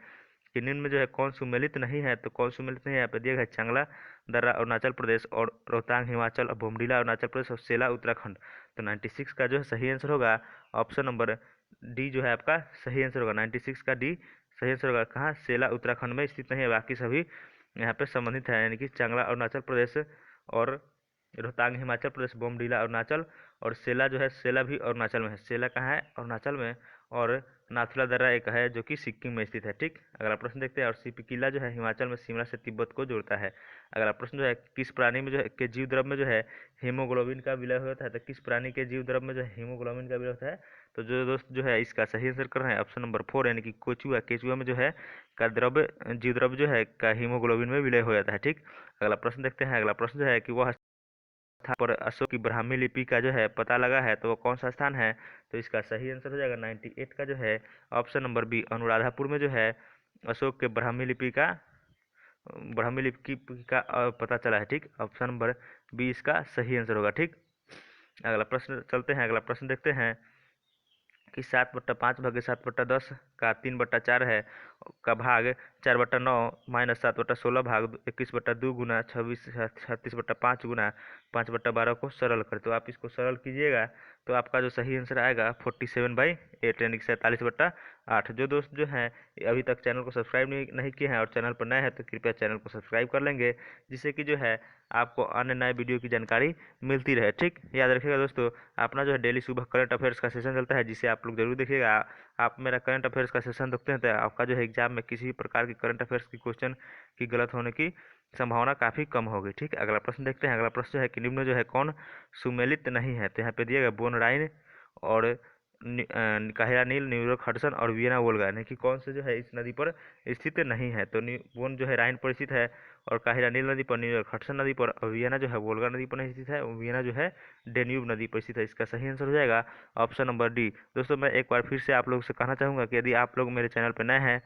कि निम्न में जो है कौन सुमेलित नहीं है? तो कौन सुमेलित नहीं है? यहाँ पे दिया गया है चांगला दर्रा अरुणाचल प्रदेश और रोहतांग हिमाचल और बोमडीला अरुणाचल प्रदेश और सेला उत्तराखंड। तो 96 का जो है सही आंसर होगा ऑप्शन नंबर डी जो है आपका सही आंसर होगा। 96 का डी सही आंसर होगा। कहाँ? सेला उत्तराखंड में स्थित नहीं है, बाकी सभी यहाँ पे संबंधित है, यानी कि चांगला अरुणाचल प्रदेश और रोहतांग हिमाचल प्रदेश, बोमडीला अरुणाचल और सेला जो है सेला भी अरुणाचल में है। सेला कहाँ है? अरुणाचल में। और नाथुला दर्रा एक है जो कि सिक्किम में स्थित है। ठीक, अगला प्रश्न देखते हैं। और सीपी किला जो है हिमाचल में शिमला से तिब्बत को जोड़ता है। अगला प्रश्न जो है किस प्राणी में जो है के जीव द्रव में जो है हीमोग्लोबिन का विलय होता है? तो किस प्राणी के जीव द्रव में जो है हीमोग्लोबिन का विलय होता है? तो जो दोस्त जो है इसका सही आंसर कर रहे हैं ऑप्शन नंबर 4, यानी कि केचुआ में जो है का जीव द्रव्य जो है का हीमोग्लोबिन में विलय हो जाता है। ठीक, अगला प्रश्न देखते हैं। अगला प्रश्न जो है कि वह स्थान पर अशोक की ब्राह्मी लिपि का जो है पता लगा है, तो वो कौन सा स्थान है? तो इसका सही आंसर हो जाएगा 98 का जो है ऑप्शन नंबर बी, अनुराधापुर में जो है अशोक के ब्राह्मी लिपि का पता चला है। ठीक, ऑप्शन नंबर बी इसका सही आंसर होगा। ठीक, अगला प्रश्न चलते हैं। अगला प्रश्न देखते हैं कि 7/5 भागे 7/10 का 3/4 है का भाग 4/9 माइनस 7/16 भाग 21/2 गुना 36/5 गुना 5/12 को सरल करें। तो आप इसको सरल कीजिएगा तो आपका जो सही आंसर आएगा 47/8 यानी कि 47/8। जो दोस्त जो हैं अभी तक चैनल को सब्सक्राइब नहीं किए हैं और चैनल पर नए हैं तो कृपया चैनल को सब्सक्राइब कर लेंगे, जिससे कि जो है आपको अन्य नए वीडियो की जानकारी मिलती रहे। ठीक, याद रखिएगा दोस्तों, अपना जो है डेली सुबह करंट अफेयर्स का सेशन चलता है, जिसे आप लोग जरूर देखिएगा। आप मेरा करंट अफेयर्स का सेशन देखते हैं तो आपका जो है एग्जाम में किसी भी प्रकार की करंट अफेयर्स की क्वेश्चन की गलत होने की संभावना काफ़ी कम होगी। ठीक, अगला प्रश्न देखते हैं। अगला प्रश्न जो है कि निम्न जो है कौन सुमेलित नहीं है, तो यहाँ पे दिएगा बोन राइन और काहिरा नील, न्यूयॉर्क हडसन और वियना वोल्गा, यानी कि कौन से जो है इस नदी पर स्थित नहीं है। तो बोन जो है राइन पर स्थित है और काहिरा नील नदी पर, न्यूयॉर्क हडसन नदी पर और वियना जो है वोल्गा नदी पर नहीं स्थित है, वियना जो है डेन्यूब नदी पर स्थित है। इसका सही आंसर हो जाएगा ऑप्शन नंबर डी। दोस्तों मैं एक बार फिर से आप लोगों से कहना चाहूँगा कि यदि आप लोग मेरे चैनल पर नए हैं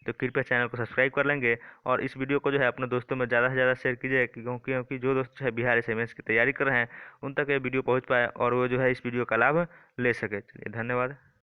तो कृपया चैनल को सब्सक्राइब कर लेंगे और इस वीडियो को जो है अपने दोस्तों में ज़्यादा से ज़्यादा शेयर कीजिए, क्योंकि जो दोस्त जो है बिहार एसएमएस की तैयारी कर रहे हैं उन तक ये वीडियो पहुंच पाए और वो जो है इस वीडियो का लाभ ले सके। चलिए धन्यवाद।